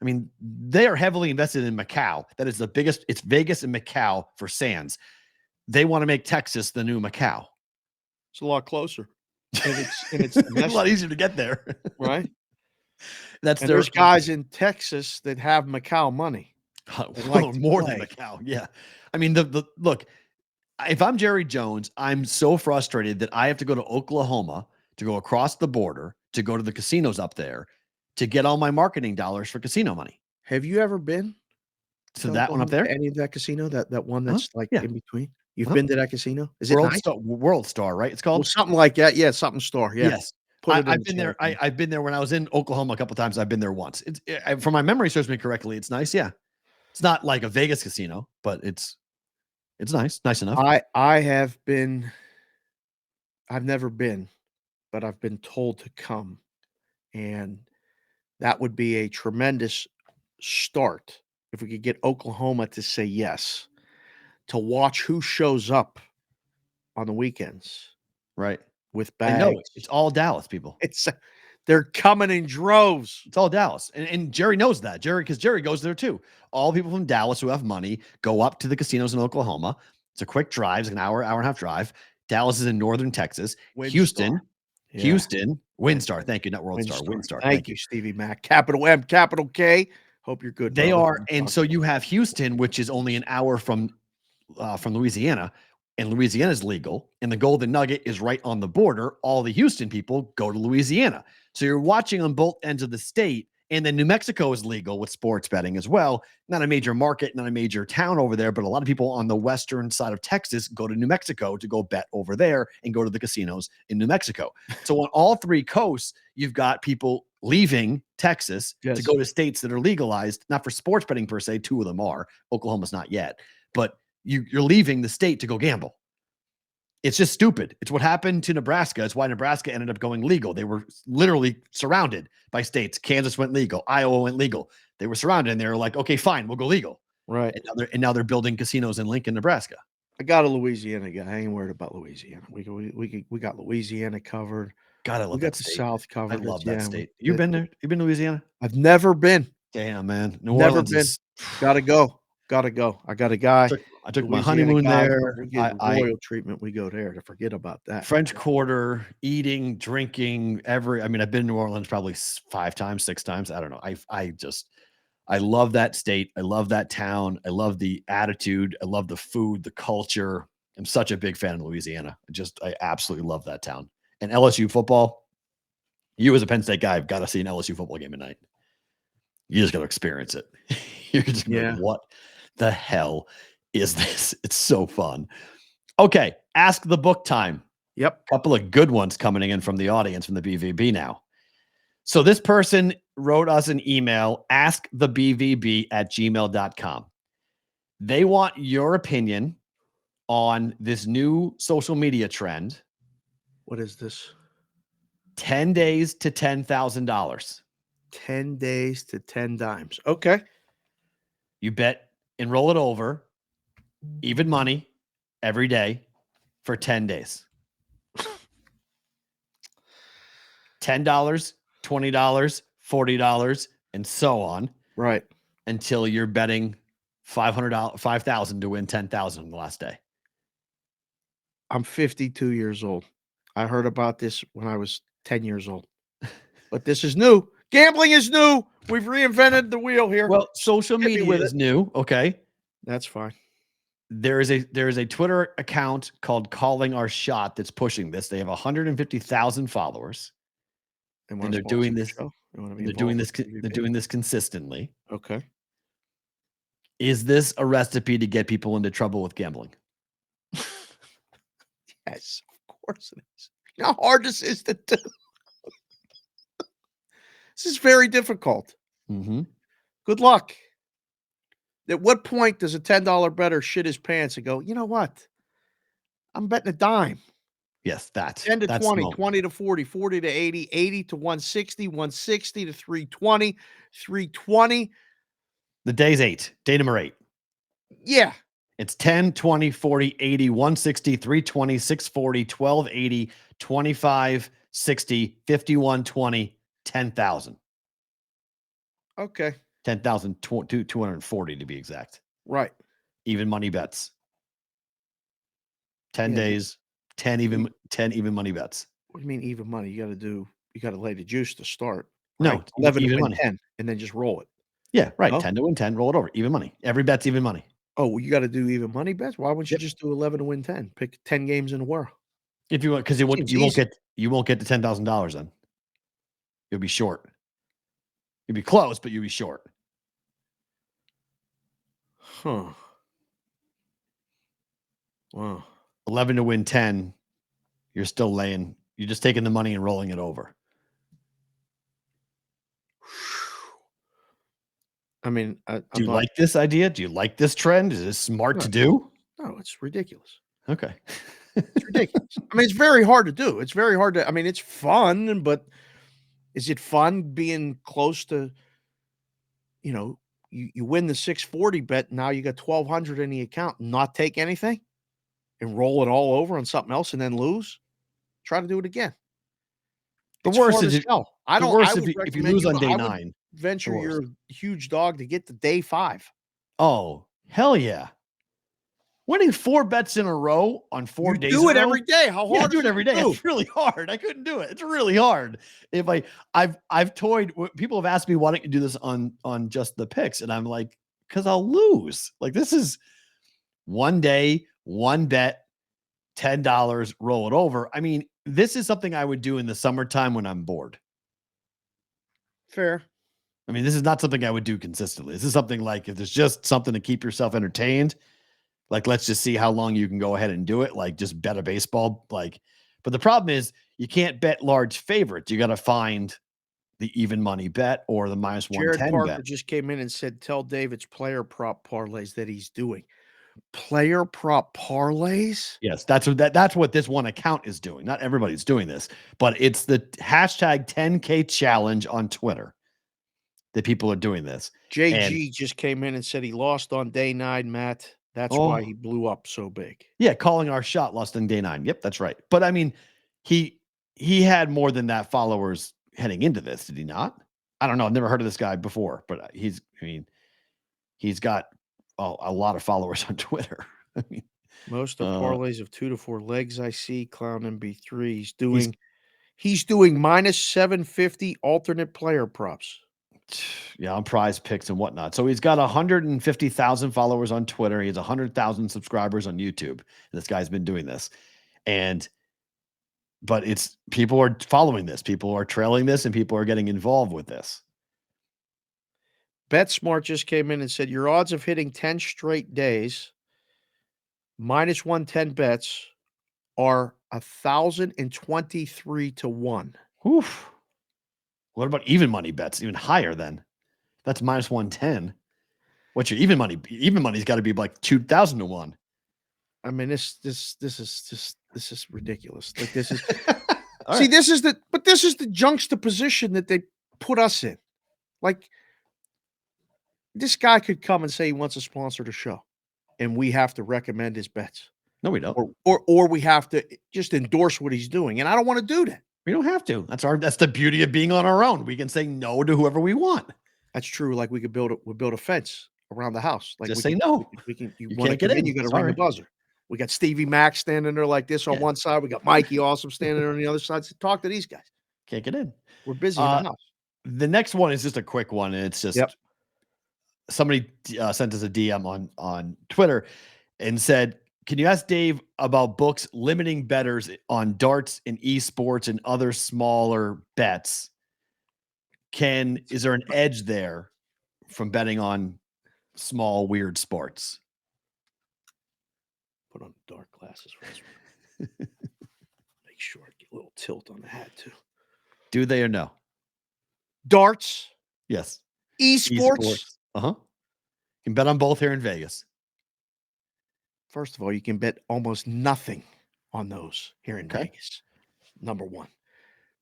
I mean, they are heavily invested in Macau. That is the biggest. It's Vegas and Macau for Sands. They want to make Texas the new Macau. It's a lot closer. And it's It's a lot easier to get there, right? That's And there's guys in Texas that have Macau money. like to more play. than Macau. Yeah, I mean the look. If I'm Jerry Jones, I'm so frustrated that I have to go to Oklahoma to go across the border to go to the casinos up there to get all my marketing dollars for casino money. Have you ever been To that one up there, Any of that casino? That one that's like Yeah. in between? You've been to that casino? Is it World nice? Star, World Star, right? It's Well, called. something like that. Yeah, something store. Yeah. Yes. Put it in I've the been there. chat, man. I've been there when I was in Oklahoma a couple times. I've been there once. It's from my memory serves me correctly. It's nice. Yeah, it's not like a Vegas casino, but it's nice, nice enough. I have been. I've never been, but I've been told to come, and that would be a tremendous start if we could get Oklahoma to say yes, to watch who shows up on the weekends Right. with I bags. know it's all Dallas people. They're coming in droves. It's all Dallas. And Jerry knows that. Because Jerry goes there too. All people from Dallas who have money go up to the casinos in Oklahoma. It's a quick drive, it's an hour and a half drive. Dallas is in northern Texas. Windstar. Houston, Yeah. Houston, WinStar. Thank you, not World Star. Windstar. WinStar. Thank you, Stevie Mac. Capital M, capital K. Hope you're good. They brother. are, and so you have Houston, which is only an hour from Louisiana, and Louisiana is legal, and the Golden Nugget is right on the border. All the Houston people go to Louisiana, so you're watching on both ends of the state And then New Mexico is legal with sports betting as well. Not a major market, not a major town over there, but a lot of people on the western side of Texas go to New Mexico to go bet over there and go to the casinos in New Mexico. So on all three coasts, you've got people leaving Texas to go to states that are legalized, not for sports betting per se. Two of them are. Oklahoma's not yet, but you're leaving the state to go gamble. It's just stupid. It's what happened to Nebraska. It's why Nebraska ended up going legal. They were literally surrounded by states. Kansas went legal. Iowa went legal. They were surrounded, and they were like, okay, fine, we'll go legal. Right. And now they're building casinos in Lincoln, Nebraska. I got a Louisiana guy. I ain't worried about Louisiana. We got Louisiana covered. God, I love we got that the state. South covered. I love that state. You've been there? You've been to Louisiana? I've never been. Damn, man. New Never Orleans been. is. Gotta go. Gotta go. I got a guy. I took my Louisiana honeymoon guy. there. We get royal treatment. We go there to forget about that. French Quarter, eating, drinking, I've been to New Orleans probably 5 times, 6 times. I don't know. I love that state. I love that town. I love the attitude. I love the food, the culture. I'm such a big fan of Louisiana. I absolutely love that town. And LSU football, you as a Penn State guy have got to see an LSU football game at night. You just got to experience it. You're just like, what the hell is this? It's so fun. Okay, ask the book time. Yep. Couple of good ones coming in from the audience from the BVB now. So this person wrote us an email, askthebvb@gmail.com. They want your opinion on this new social media trend. What is this? 10 days to $10,000. 10 days to 10 dimes. Okay. You bet and roll it over, even money, every day for 10 days. $10, $20, $40, and so on. Right. Until you're betting $5,000 to win $10,000 on the last day. I'm 52 years old. I heard about this when I was 10 years old. But this is new. Gambling is new. We've reinvented the wheel here. Well, social media is new. Okay. That's fine. There is a Twitter account called Calling Our Shot that's pushing this. They have 150,000 followers. And they're doing this. They're doing this consistently. Okay. Is this a recipe to get people into trouble with gambling? Yes, of course it is. You know how hard this is to do. This is very difficult. Mm-hmm. Good luck. At what point does a $10 bettor shit his pants and go, you know what? I'm betting a dime. Yes, 10 to 20, 20 to 40, 40 to 80, 80 to 160, 160 to 320, 320. The day's 8. Day number 8. Yeah. It's 10, 20, 40, 80, 160, 320, 640, 1280, 25, 60, 51, 20, 10,000. Okay. 10,240 to be exact. Right. Even money bets. 10 days, 10 even money bets. What do you mean even money? You got to lay the juice to start. No, right? 11 even to win money. 10 and then just roll it. Yeah, right. No? 10 to win 10, roll it over. Even money. Every bet's even money. Oh, well, you got to do even money bets? Why wouldn't you just do 11 to win 10? Pick 10 games in a row. If you want, because you won't get the $10,000 then. You'll be short. You'll be close, but you'll be short. Huh. Wow. 11 to win 10, you're still you're just taking the money and rolling it over. I mean, do you like this idea? Do you like this trend? Is this smart to do? No, it's ridiculous. Okay. It's ridiculous. I mean, it's very hard to do. It's very hard to, I mean, it's fun, but is it fun being close to, you win the 640 bet. Now you got 1,200 in the account, not take anything and roll it all over on something else and then lose? Try to do it again. The worst is if you lose on day 9. Venture your huge dog to get to day 5. Oh, hell yeah. Winning 4 bets in a row on 4 days. Do it every day. How hard? Do it every day. It's really hard. I couldn't do it. It's really hard. If I've toyed. People have asked me why don't you do this on just the picks, and I'm like, because I'll lose. Like, this is one day, one bet, $10, roll it over. I mean, this is something I would do in the summertime when I'm bored. Fair. I mean, this is not something I would do consistently. This is something like if there's just something to keep yourself entertained, like let's just see how long you can go ahead and do it. Like just bet a baseball. Like, but the problem is you can't bet large favorites. You got to find the even money bet or the minus Jared 110 Parker bet. just came in and said, tell Dave it's player prop parlays that he's doing. Player prop parlays? Yes, that's what this one account is doing. Not everybody's doing this, but it's the hashtag 10K challenge on Twitter that people are doing this. JG just came in and said he lost on day 9, Matt. That's why he blew up so big. Yeah, calling our shot lost on day 9. Yep, that's right. But I mean, he had more than that followers heading into this, did he not? I don't know. I've never heard of this guy before, but he's got a lot of followers on Twitter. I mean, most of parlays of 2 to 4 legs I see. Clown MB3. He's doing minus 750 alternate player props. Yeah, on Prize Picks and whatnot. So he's got 150,000 followers on Twitter. He has 100,000 subscribers on YouTube. This guy's been doing this, but people are following this. People are trailing this, and people are getting involved with this. BetSmart just came in and said your odds of hitting 10 straight days minus 110 bets are 1,023 to 1. Oof. What about even money bets? Even higher then. That's minus 110. What's your even money? Even money's got to be like 2,000 to 1. I mean, this is ridiculous. Like this is See, this is the juxtaposition that they put us in. Like this guy could come and say he wants to sponsor the show, and we have to recommend his bets. No, we don't. Or we have to just endorse what he's doing. And I don't want to do that. We don't have to. That's the beauty of being on our own. We can say no to whoever we want. That's true. Like we build a fence around the house. Like just say no. You want to get in, you got to ring the buzzer. We got Stevie Mack standing there like this on one side. We got Mikey Awesome standing there on the other side. So talk to these guys. Can't get in. We're busy in the house. The next one is just a quick one. And it's just somebody sent us a DM on Twitter and said, can you ask Dave about books limiting bettors on darts and esports and other smaller bets? Is there an edge there from betting on small, weird sports? Put on dark glasses for this one. Make sure I get a little tilt on the hat too. Do they or no? Darts. Yes. Esports. You can bet on both here in Vegas. First of all, you can bet almost nothing on those here in Vegas. Number one.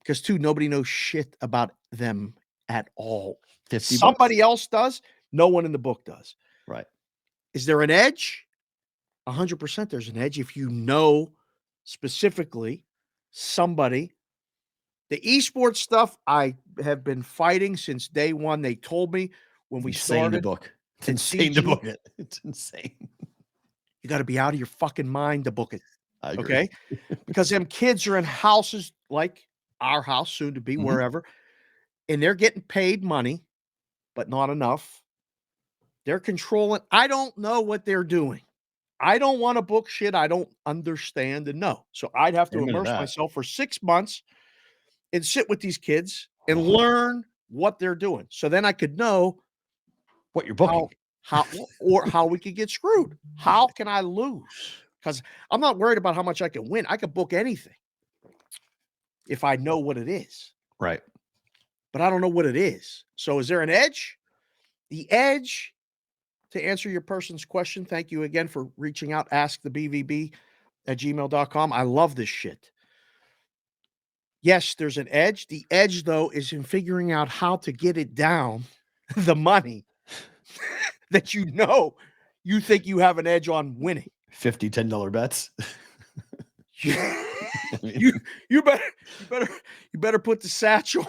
Because 2, nobody knows shit about them at all. Somebody else does. No one in the book does. Right. Is there an edge? 100% there's an edge if you know specifically somebody. The esports stuff I have been fighting since day one. They told me when we started. It's insane to book it. It's insane. You got to be out of your fucking mind to book it. I agree. Okay? Because them kids are in houses like our house, soon to be, wherever, and they're getting paid money, but not enough. They're controlling. I don't know what they're doing. I don't want to book shit I don't understand and know. So I'd have to immerse myself for 6 months and sit with these kids and learn what they're doing. So then I could know what you're booking. How we could get screwed. How can I lose? Because I'm not worried about how much I can win. I could book anything if I know what it is. Right. But I don't know what it is. So is there an edge? The edge, to answer your person's question, thank you again for reaching out. AskTheBVB@gmail.com. I love this shit. Yes, there's an edge. The edge, though, is in figuring out how to get it down, the money that you think you have an edge on winning. $50, $10 bets. you better put the satchel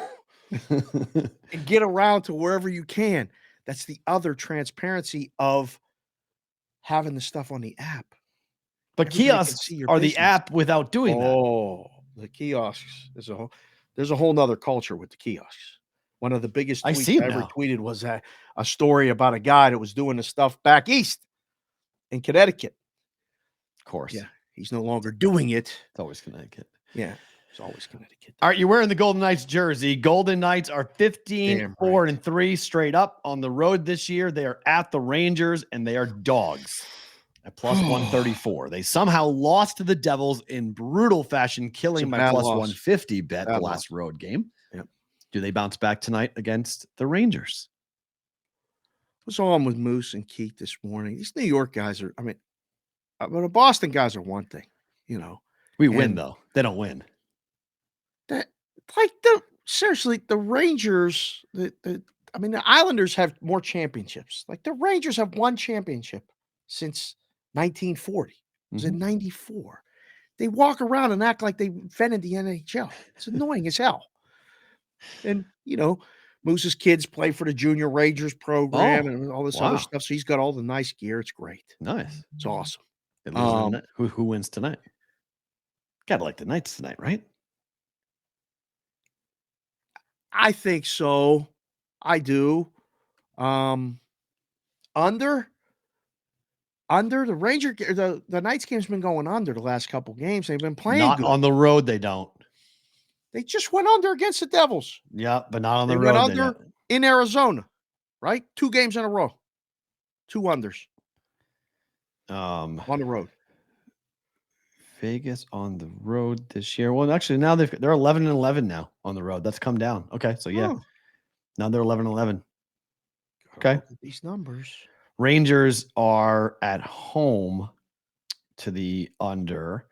and get around to wherever you can. That's the other transparency of having the stuff on the app. But kiosks are the app without doing that. Oh, the kiosks. There's a whole nother culture with the kiosks. One of the biggest tweets I ever tweeted was a story about a guy that was doing the stuff back east in Connecticut. Of course. Yeah. He's no longer doing it. It's always Connecticut. Yeah. It's always Connecticut. All right, you're wearing the Golden Knights jersey. Golden Knights are 15-4-3 straight up on the road this year. They are at the Rangers, and they are dogs at plus 134. They somehow lost to the Devils in brutal fashion, killing my plus 150 bet the last road game. Yep. Do they bounce back tonight against the Rangers? What's on with Moose and Keith this morning? These New York guys are, but the Boston guys are one thing, We win, though. They don't win. Seriously, the Rangers, the Islanders have more championships. Like the Rangers have one championship since 1940. It was in 94. They walk around and act like they invented the NHL. It's annoying as hell. And, Moose's kids play for the Junior Rangers program and all this other stuff. So he's got all the nice gear. It's great. Nice. It's awesome. Who wins tonight? Gotta like the Knights tonight, right? I think so. I do. Under the Knights game's been going under the last couple games. They've been playing not good. On the road. They don't. They just went under against the Devils. Yeah, but not on the They road. went under in Arizona, right? 2 games in a row. 2 unders. On the road. Vegas on the road this year. Well, actually, now they're 11-11 now on the road. That's come down. Okay, so yeah, now they're 11-11. Okay, these numbers. Rangers are at home to the under.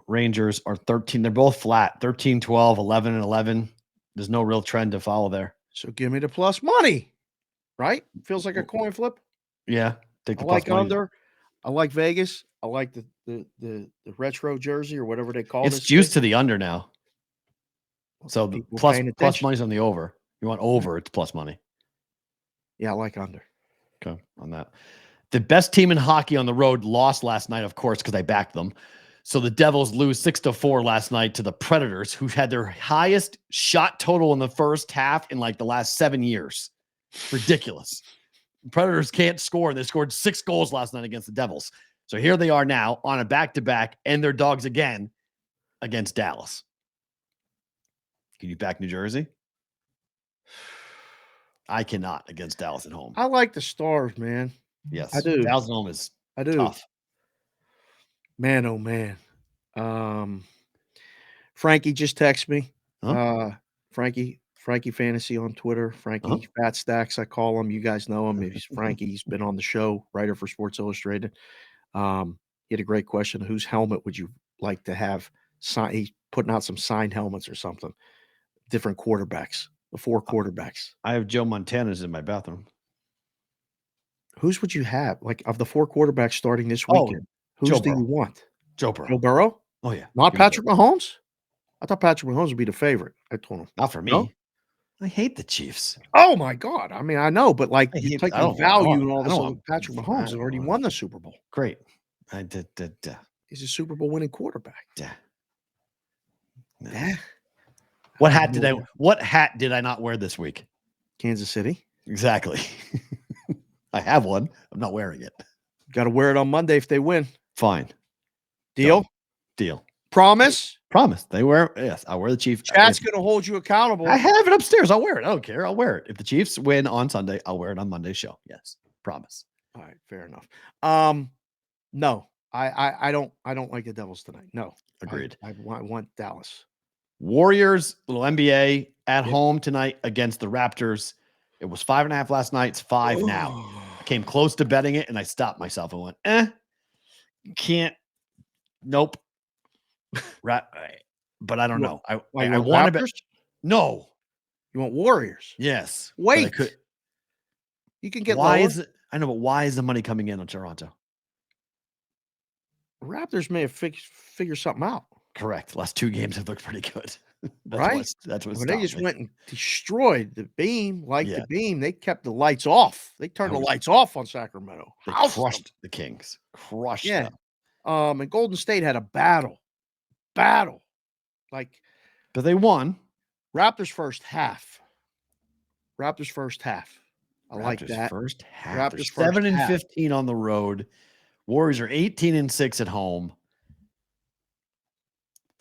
Rangers are 13. They're both flat. 13-12, 11-11. There's no real trend to follow there. So give me the plus money. Right? Feels like a coin flip. Yeah, take the I plus like money. under. I like Vegas. I like the retro jersey or whatever they call it. It's juiced to the under now. So the plus money's on the over. You want over, it's plus money. Yeah, I like under. Okay, on that. The best team in hockey on the road lost last night, of course, because I backed them. So the Devils lose 6-4 last night to the Predators, who had their highest shot total in the first half in like the last 7 years. Ridiculous. Predators can't score. They scored 6 goals last night against the Devils. So here they are now on a back-to-back, and they're dogs again against Dallas. Can you back New Jersey? I cannot against Dallas at home. I like the Stars, man. Yes. I do. Dallas at home is tough. Man, oh man. Frankie just texted me. Frankie Fantasy on Twitter. Frankie Fat Stacks, I call him. You guys know him. He's Frankie. He's been on the show, writer for Sports Illustrated. He had a great question. Whose helmet would you like to have? He's putting out some signed helmets or something. Different quarterbacks. The 4 quarterbacks. I have Joe Montana's in my bathroom. Whose would you have? Like of the 4 quarterbacks starting this weekend? Whose do you want? Joe Burrow. Joe Burrow? Oh, yeah. Not Patrick Mahomes? I thought Patrick Mahomes would be the favorite. I told him. Not for me. No? I hate the Chiefs. Oh, my God. I mean, I know, but like you take the value and all this. Patrick Mahomes has already won the Super Bowl. Great. He's a Super Bowl winning quarterback. What hat did I not wear this week? Kansas City. Exactly. I have one. I'm not wearing it. Got to wear it on Monday if they win. Fine. Deal? Deal. Promise? Promise. They wear. Yes, I'll wear the Chiefs. Chat's going to hold you accountable. I have it upstairs. I'll wear it. I don't care. I'll wear it. If the Chiefs win on Sunday, I'll wear it on Monday's show. Yes. Promise. All right. Fair enough. No, I don't like the Devils tonight. No. Agreed. I want Dallas. Warriors, little NBA at home tonight against the Raptors. It was 5.5 last night. It's 5 now. I came close to betting it and I stopped myself and went, can't. Nope. Right. But I don't know. I want to bet. No. You want Warriors? Yes. Wait. You can get why lower. is it? I know, but why is the money coming in on Toronto? Raptors may have figured something out. Correct. Last 2 games have looked pretty good. Right? That's what they just went and destroyed the beam. The beam, they kept the lights off. They turned the lights off on Sacramento. They crushed the Kings. Crushed them. And Golden State had a battle. But they won. Raptors first half. I like that. First half. Raptors 7-15 on the road. Warriors are 18-6 at home.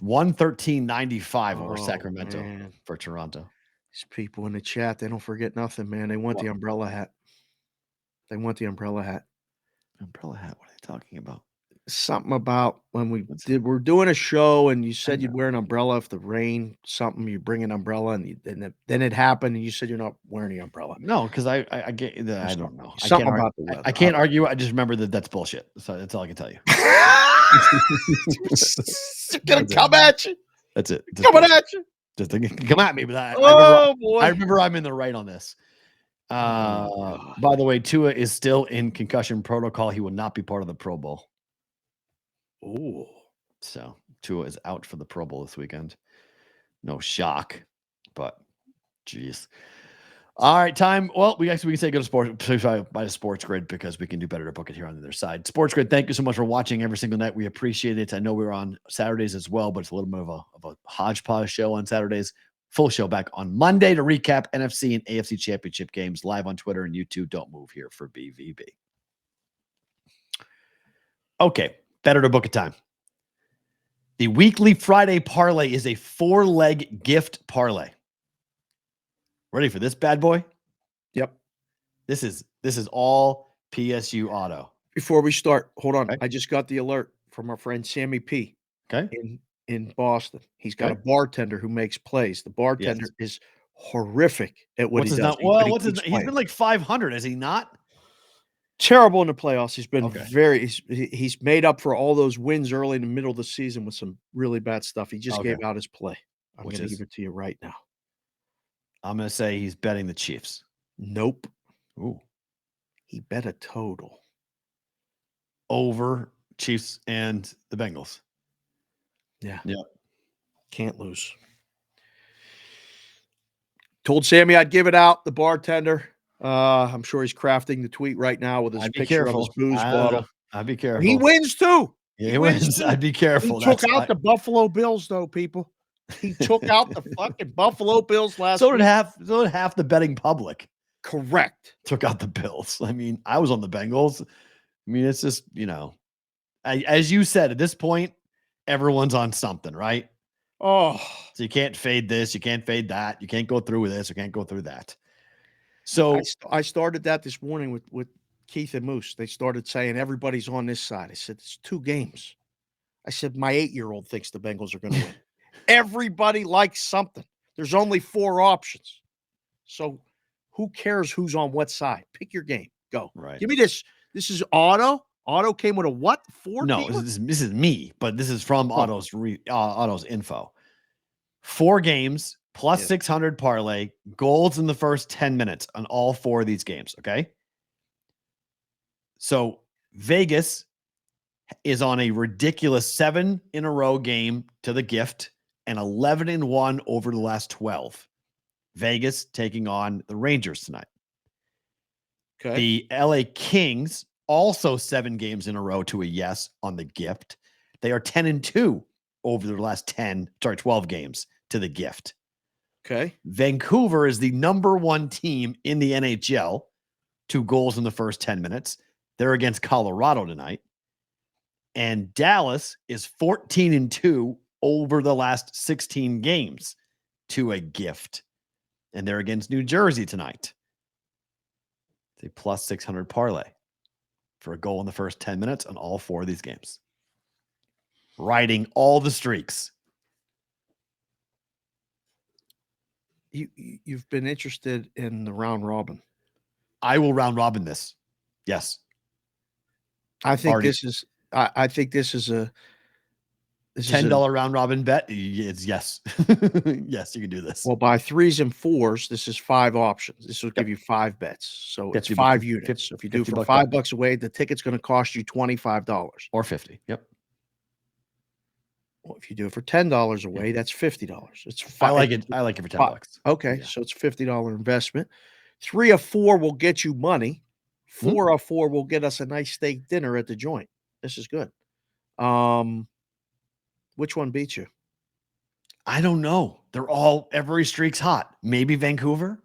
113.95 over Oh, Sacramento man. for Toronto. These people in the chat, they don't forget nothing, man. They want the umbrella hat. They want the umbrella hat. Umbrella hat. What are they talking about? Something about when we're doing a show and you said you'd know. wear an umbrella if the rain, something, you bring an umbrella then it happened and you said you're not wearing the umbrella. No, because I get the, I don't know. Something I can't about the weather. I can't argue. I just remember that's bullshit. So that's all I can tell you. Gonna come at you. That's it. Coming at you. Just come at me with that. Boy. I remember I'm in the right on this. By the way, Tua is still in concussion protocol. He will not be part of the Pro Bowl. Oh. So Tua is out for the Pro Bowl this weekend. No shock, but geez. All right, time. Well, we can say go to sports by the Sports Grid because we can do better to book it here on the other side. Sports Grid, thank you so much for watching every single night. We appreciate it. I know we're on Saturdays as well, but it's a little bit of a hodgepodge show on Saturdays. Full show back on Monday to recap NFC and AFC championship games live on Twitter and YouTube. Don't move here for BVB. Okay, better to book a time. The weekly Friday parlay is a 4-leg gift parlay. Ready for this bad boy? Yep. This is all PSU auto. Before we start, hold on. Okay. I just got the alert from our friend Sammy P. Okay. In Boston. He's got a bartender who makes plays. The bartender is horrific at what he does. He's been like 500, is he not? Terrible in the playoffs. He's been Okay. he's made up for all those wins early in the middle of the season with some really bad stuff. He just gave out his play. I'm going to give it to you right now. I'm going to say he's betting the Chiefs. Nope. Ooh. He bet a total. Over Chiefs and the Bengals. Yeah. Yeah. Can't lose. Told Sammy I'd give it out. The bartender. I'm sure he's crafting the tweet right now with his picture of his booze bottle. I'd be careful. He wins too. He wins. Too. I'd be careful. He took out the Buffalo Bills, though, people. He took out the fucking Buffalo Bills last week. So did half the betting public. Correct. Took out the Bills. I mean, I was on the Bengals. I mean, it's just, as you said, at this point, everyone's on something, right? Oh. So you can't fade this. You can't fade that. You can't go through with this. You can't go through that. So I started that this morning with Keith and Moose. They started saying everybody's on this side. I said, it's 2 games. I said, my 8-year-old thinks the Bengals are going to win. Everybody likes something. There's only 4 options. So who cares who's on what side? Pick your game. Go. Right. Give me this. This is Auto. Auto came with a what? 4? No, this is me, but this is from Auto's info. 4 games plus 600 parlay, goals in the first 10 minutes on all 4 of these games. Okay. So Vegas is on a ridiculous 7 in a row game to the gift and 11-1 over the last 12. Vegas taking on the Rangers tonight. Okay. The LA Kings also 7 games in a row to a yes on the gift. They are 10-2 over the last 12 games to the gift. Okay. Vancouver is the number 1 team in the NHL. 2 goals in the first 10 minutes. They're against Colorado tonight. And Dallas is 14-2 over the last 16 games to a gift. And they're against New Jersey tonight. It's a plus 600 parlay for a goal in the first 10 minutes on all 4 of these games. Riding all the streaks. You've been interested in the round robin. I will round robin this. Yes. I think this is a $10 round robin bet. It's yes. Yes, you can do this. Well, by 3s and 4s, this is 5 options. This will give you 5 bets. So it's 5 units. So if you do it for $5 away, the ticket's going to cost you $25 or $50. Yep. Well, if you do it for $10 away, that's $50. It's I like it for $10. Okay, yeah. So it's $50 investment. 3 of 4 will get you money. 4 of 4 will get us a nice steak dinner at the joint. This is good. Which one beats you? I don't know. Every streak's hot. Maybe Vancouver.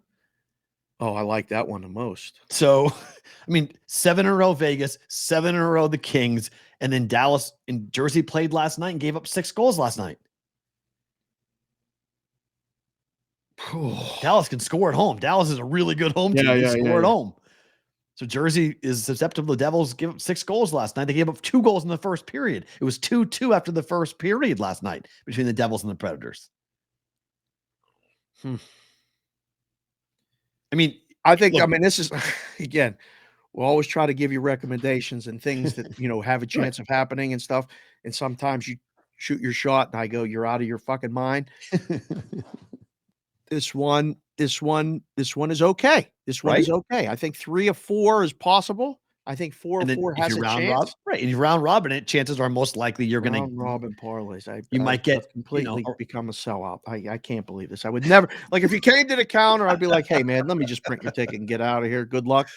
Oh, I like that one the most. So, I mean, 7 in a row Vegas, 7 in a row the Kings, and then Dallas and Jersey played last night and gave up 6 goals last night. Dallas can score at home. Dallas is a really good home team. They score at home. So Jersey is susceptible. The Devils give up 6 goals last night. They gave up 2 goals in the first period. It was 2-2 after the first period last night between the Devils and the Predators. I mean, this is, again, we'll always try to give you recommendations and things that, have a chance of happening and stuff. And sometimes you shoot your shot and I go, you're out of your fucking mind. This one is okay. This one is okay. I think 3 of 4 is possible. I think 4 of 4 has a chance. Right. And you round robin it, chances are most likely you're going to robin parlays. You might get completely become a sellout. I can't believe this. I would never, like, if you came to the counter, I'd be like, hey man, let me just print your ticket and get out of here. Good luck.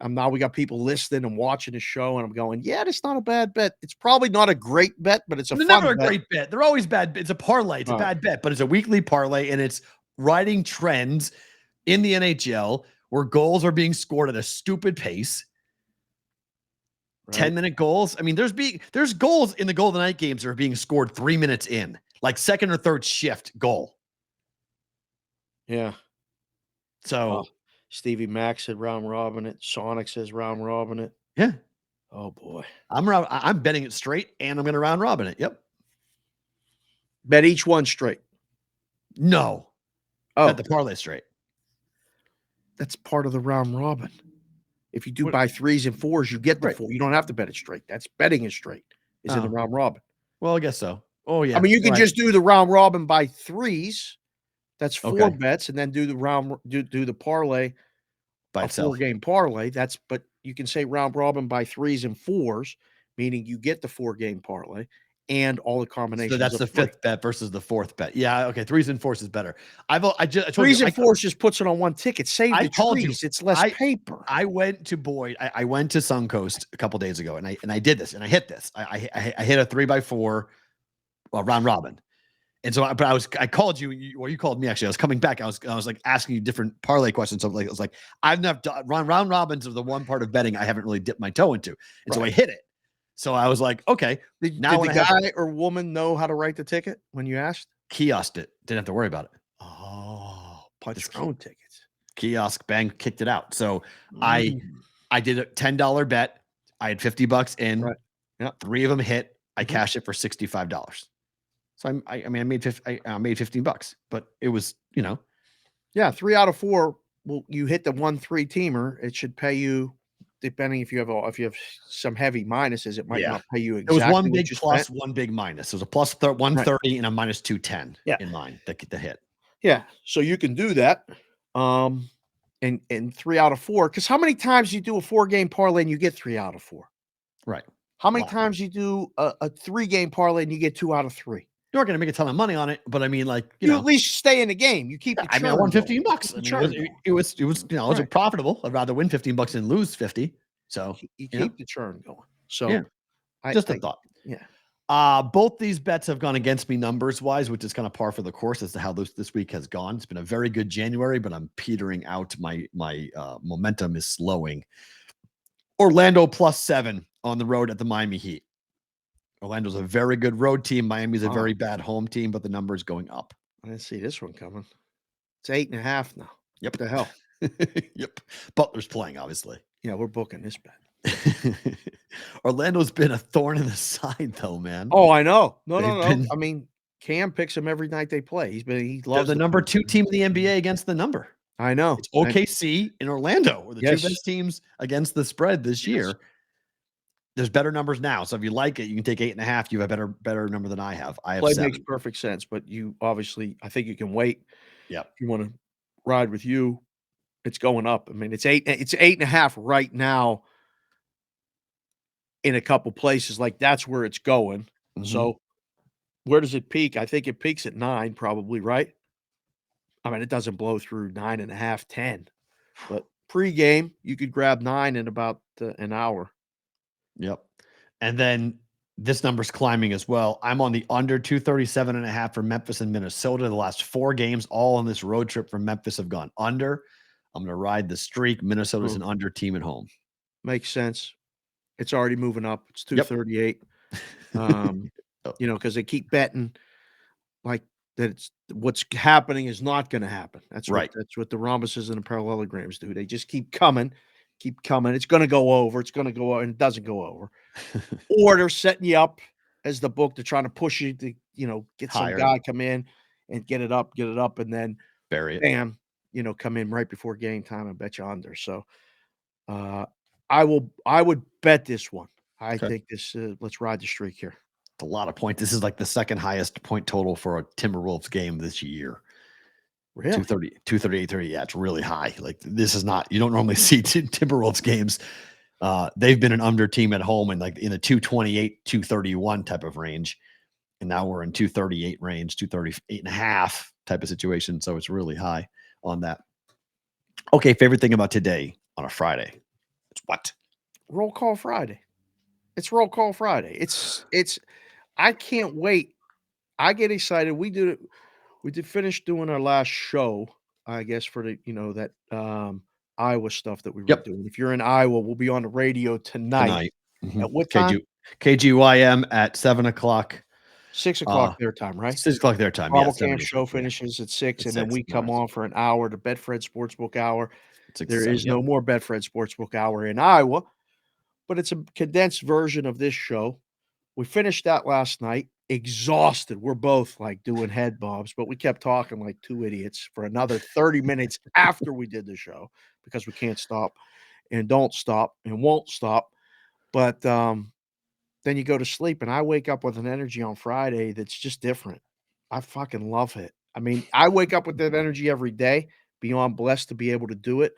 Now we got people listening and watching the show, and I'm going, yeah, that's not a bad bet. It's probably not a great bet, but it's never a great bet. They're always bad. It's a parlay. It's a bad bet, but it's a weekly parlay, and it's riding trends in the NHL where goals are being scored at a stupid pace. 10-minute goals. I mean, there's goals in the Golden Knight games that are being scored 3 minutes in, like second or third shift goal. Yeah. So Stevie Mac said round robin it. Sonic says round robin it. Yeah. Oh boy. I'm betting it straight, and I'm going to round robin it. Yep. Bet each one straight. No. Oh, bet the parlay straight. That's part of the round robin. If you do by 3s and 4s, you get the 4. You don't have to bet it straight. That's betting it straight. Is in the round robin. Well, I guess so. Oh yeah. I mean, you can just do the round robin by 3s. That's 4 bets, and then do the parlay by itself. 4-game parlay. But you can say round robin by 3s and 4s, meaning you get the 4-game parlay and all the combinations. So that's the 5th bet versus the 4th bet. Yeah, okay. 3s and 4s is better. I 3s and 4s just puts it on one ticket. Save the trees. It's less paper. I went to Boyd. I went to Suncoast a couple days ago, and I did this, and I hit this. I hit a 3x4 round robin. And so, I called you, or you called me actually. I was coming back. I was like asking you different parlay questions. So I was like, I've never done round robins are the one part of betting I haven't really dipped my toe into, and so I hit it. So I was like, okay. Did the guy or woman know how to write the ticket when you asked? Kiosked it. Didn't have to worry about it. Oh, punch your own tickets. Kiosk, bang, kicked it out. So I did a $10 bet. I had $50 in. Right. Yeah. 3 of them hit. I cashed it for $65. So I made $15, but it was, Yeah, 3 out of 4. Well, you hit the 1-3 teamer. It should pay you, depending if you have some heavy minuses, it might not pay you exactly. It was one big plus, one big minus. It was a plus 130 and a minus 210 in mine the hit. Yeah, so you can do that. And 3 out of 4. Because how many times you do a 4-game parlay and you get 3 out of 4? Right. How many times you do a 3-game parlay and you get 2 out of 3? You're not going to make a ton of money on it, but I mean, like you at least stay in the game. You keep. I won $15. It was profitable. I'd rather win $15 than lose 50. So you keep the churn going. So just a thought. Yeah. Both these bets have gone against me numbers wise, which is kind of par for the course as to how this week has gone. It's been a very good January, but I'm petering out. My momentum is slowing. Orlando +7 on the road at the Miami Heat. Orlando's a very good road team. Miami's a very bad home team, but the number is going up. I didn't see this one coming. It's 8.5 now. Yep. What the hell? Yep. Butler's playing, obviously. Yeah, we're booking this bet. Orlando's been a thorn in the side, though, man. Oh, I know. No. I mean, Cam picks them every night they play. He loves the number 2 team in the NBA against the number. I know. It's OKC and Orlando were the 2 best teams against the spread this year. There's better numbers now. So if you like it, you can take 8.5. You have a better number than I have. I have Play 7. makes perfect sense, but you obviously, I think you can wait. Yeah. If you want to ride with you, it's going up. I mean, it's 8.5 right now in a couple places. Like that's where it's going. Mm-hmm. So where does it peak? I think it peaks at 9 probably, right? I mean, it doesn't blow through 9.5, 10, but pregame, you could grab 9 in about an hour. Yep. And then this number's climbing as well. I'm on the under 237.5 for Memphis and Minnesota. The last 4 games, all on this road trip from Memphis, have gone under. I'm going to ride the streak. Minnesota's an under team at home. Makes sense. It's already moving up. It's 238. Because they keep betting like that it's what's happening is not going to happen. That's Right. what the rhombuses and the parallelograms do. They just keep coming, keep coming. It's going to go over. It's going to go over, and it doesn't go over. Or they're setting you up as the book. They're trying to push you to, get some Higher. guy come in and get it up, and then Bury it. bam, come in right before game time and bet you under. So I would bet this one. I think this. Let's ride the streak here. It's a lot of points. This is like the second highest point total for a Timberwolves game this year. Really? 238, 30. Yeah, it's really high. Like this is not, you don't normally see Timberwolves games. They've been an under team at home and like in the 228, 231 type of range. And now we're in 238 range, 238 and a half type of situation. So it's really high on that. Okay. Favorite thing about today on a Friday. It's what? Roll Call Friday. It's Roll Call Friday. It's I can't wait. I get excited. We did finish doing our last show, I guess, for the that Iowa stuff that we were doing. If you're in Iowa, we'll be on the radio tonight. Mm-hmm. At what time? KGYM at 7:00. 6:00 their time, right? 6:00 their time. Bravo Camp show finishes at 6, and then we come on for an hour, the Betfred Sportsbook Hour. There is no more Betfred Sportsbook Hour in Iowa, but it's a condensed version of this show. We finished that last night, exhausted. We're both like doing head bobs, but we kept talking like two idiots for another 30 minutes after we did the show because we can't stop and don't stop and won't stop. But then you go to sleep, and I wake up with an energy on Friday that's just different. I fucking love it. I mean, I wake up with that energy every day, beyond blessed to be able to do it.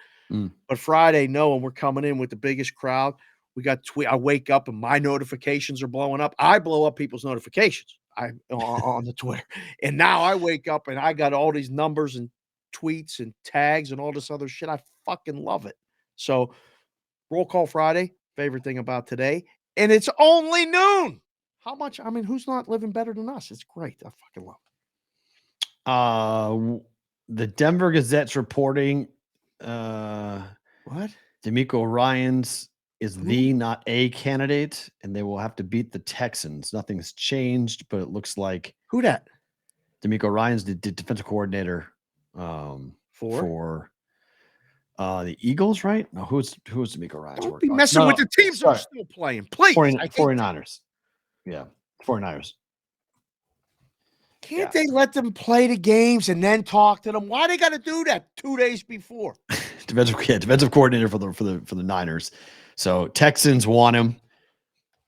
But Friday, knowing we're coming in with the biggest crowd, we got I wake up and my notifications are blowing up. I blow up people's notifications on the Twitter. And now I wake up and I got all these numbers and tweets and tags and all this other shit. I fucking love it. So Roll Call Friday, favorite thing about today. And it's only noon. How much? I mean, who's not living better than us? It's great. I fucking love it. The Denver Gazette's reporting what? D'Amico Ryans is the not a candidate, and they will have to beat the Texans. Nothing's changed, but it looks like who that? D'Amico Ryans, the defensive coordinator for the Eagles, right? No, who's D'Amico Ryans? Don't be messing with the teams that are still playing, please. 49ers. Yeah, 49ers. Can't they let them play the games and then talk to them? Why they got to do that 2 days before? defensive coordinator for the Niners. So Texans want him,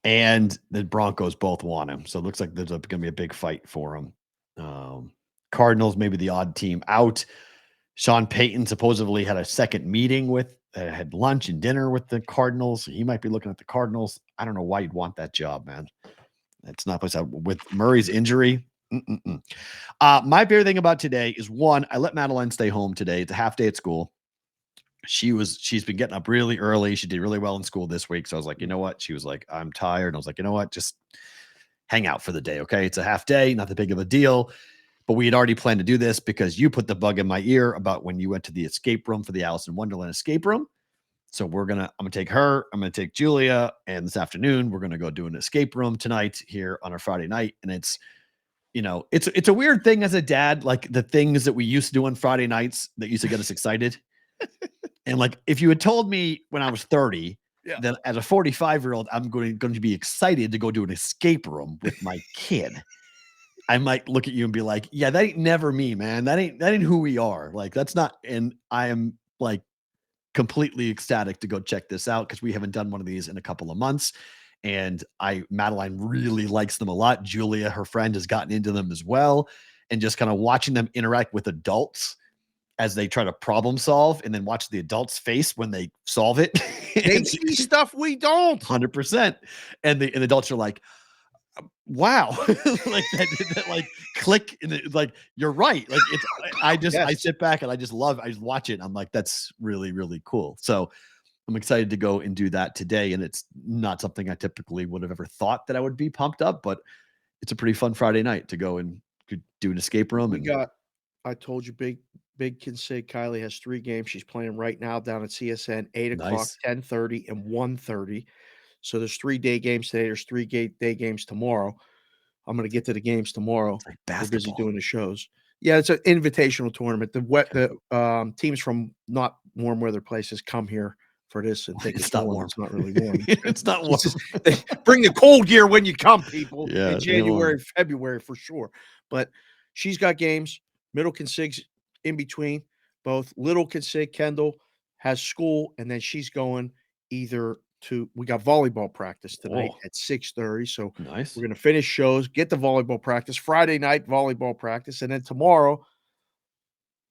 and the Broncos both want him. So it looks like there's going to be a big fight for him. Cardinals maybe the odd team out. Sean Payton supposedly had a second meeting had lunch and dinner with the Cardinals. He might be looking at the Cardinals. I don't know why you'd want that job, man. It's not place out with Murray's injury. My favorite thing about today is one, I let Madeline stay home today. It's a half day at school. She's been getting up really early. She did really well in school this week. So I was like, you know what? She was like, I'm tired. And I was like, you know what? Just hang out for the day. Okay. It's a half day, not that big of a deal. But we had already planned to do this because you put the bug in my ear about when you went to the escape room for the Alice in Wonderland escape room. So I'm going to take her, I'm going to take Julia, and this afternoon we're going to go do an escape room tonight here on our Friday night. And it's a weird thing as a dad, like the things that we used to do on Friday nights that used to get us excited. And like, if you had told me when I was 30 that as a 45-year-old, I'm going to be excited to go do an escape room with my kid, I might look at you and be like, yeah, that ain't never me, man. That ain't who we are. Like, that's not, and I am like completely ecstatic to go check this out because we haven't done one of these in a couple of months. And Madeline really likes them a lot. Julia, her friend, has gotten into them as well. And just kind of watching them interact with adults as they try to problem solve and then watch the adults' face when they solve it. They see stuff we don't. 100%. And the adults are like, wow. Like that like click and like, you're right. Like it's, I sit back and I just watch it. And I'm like, that's really, really cool. So I'm excited to go and do that today. And it's not something I typically would have ever thought that I would be pumped up, but it's a pretty fun Friday night to go and do an escape room. I told you, Big can say Kylie has 3 games. She's playing right now down at CSN, 8 o'clock, 10:30, and 1:30. So there's 3 day games today. There's 3 day games tomorrow. I'm going to get to the games tomorrow. Like We're busy basketball. doing the shows. Yeah, it's an invitational tournament. The teams from not warm weather places come here for this and think It's it's not warm. warm. It's not really warm. It's not warm. Bring the cold gear when you come, people. Yeah, In January, February for sure. But she's got games. Middle Consig's in between. Both Little Consig, Kendall has school, and then she's going either to. We got volleyball practice tonight Whoa. at 6:30. So Nice. we're going to finish shows, get the volleyball practice. Friday night volleyball practice, and then tomorrow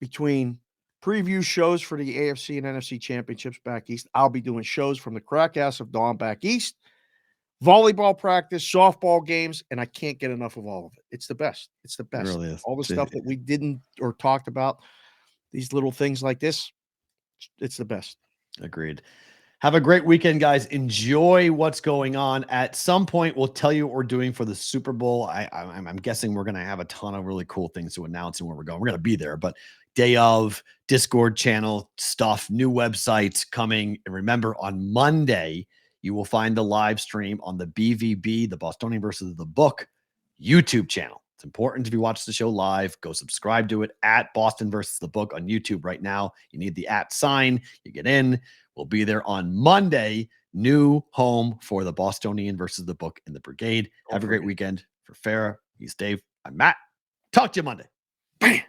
between preview shows for the AFC and NFC championships back east, I'll be doing shows from the crack ass of dawn back east, volleyball practice, softball games, and I can't get enough of all of it. It's the best. It's the best. really is. All the stuff that we didn't or talked about, these little things like this, it's the best. Agreed. Have a great weekend, guys. Enjoy what's going on. At some point, we'll tell you what we're doing for the Super Bowl. I'm guessing we're going to have a ton of really cool things to announce and where we're going. We're going to be there, but day of, Discord channel stuff, new websites coming. And remember, on Monday, you will find the live stream on the BVB, the Bostonian versus the Book YouTube channel. It's important if you watch the show live, go subscribe to it at Boston versus the Book on YouTube right now. You need the @ sign. You get in. We'll be there on Monday. New home for the Bostonian versus the Book in the Brigade. Have a great weekend. For Farrah, he's Dave. I'm Matt. Talk to you Monday. Bam.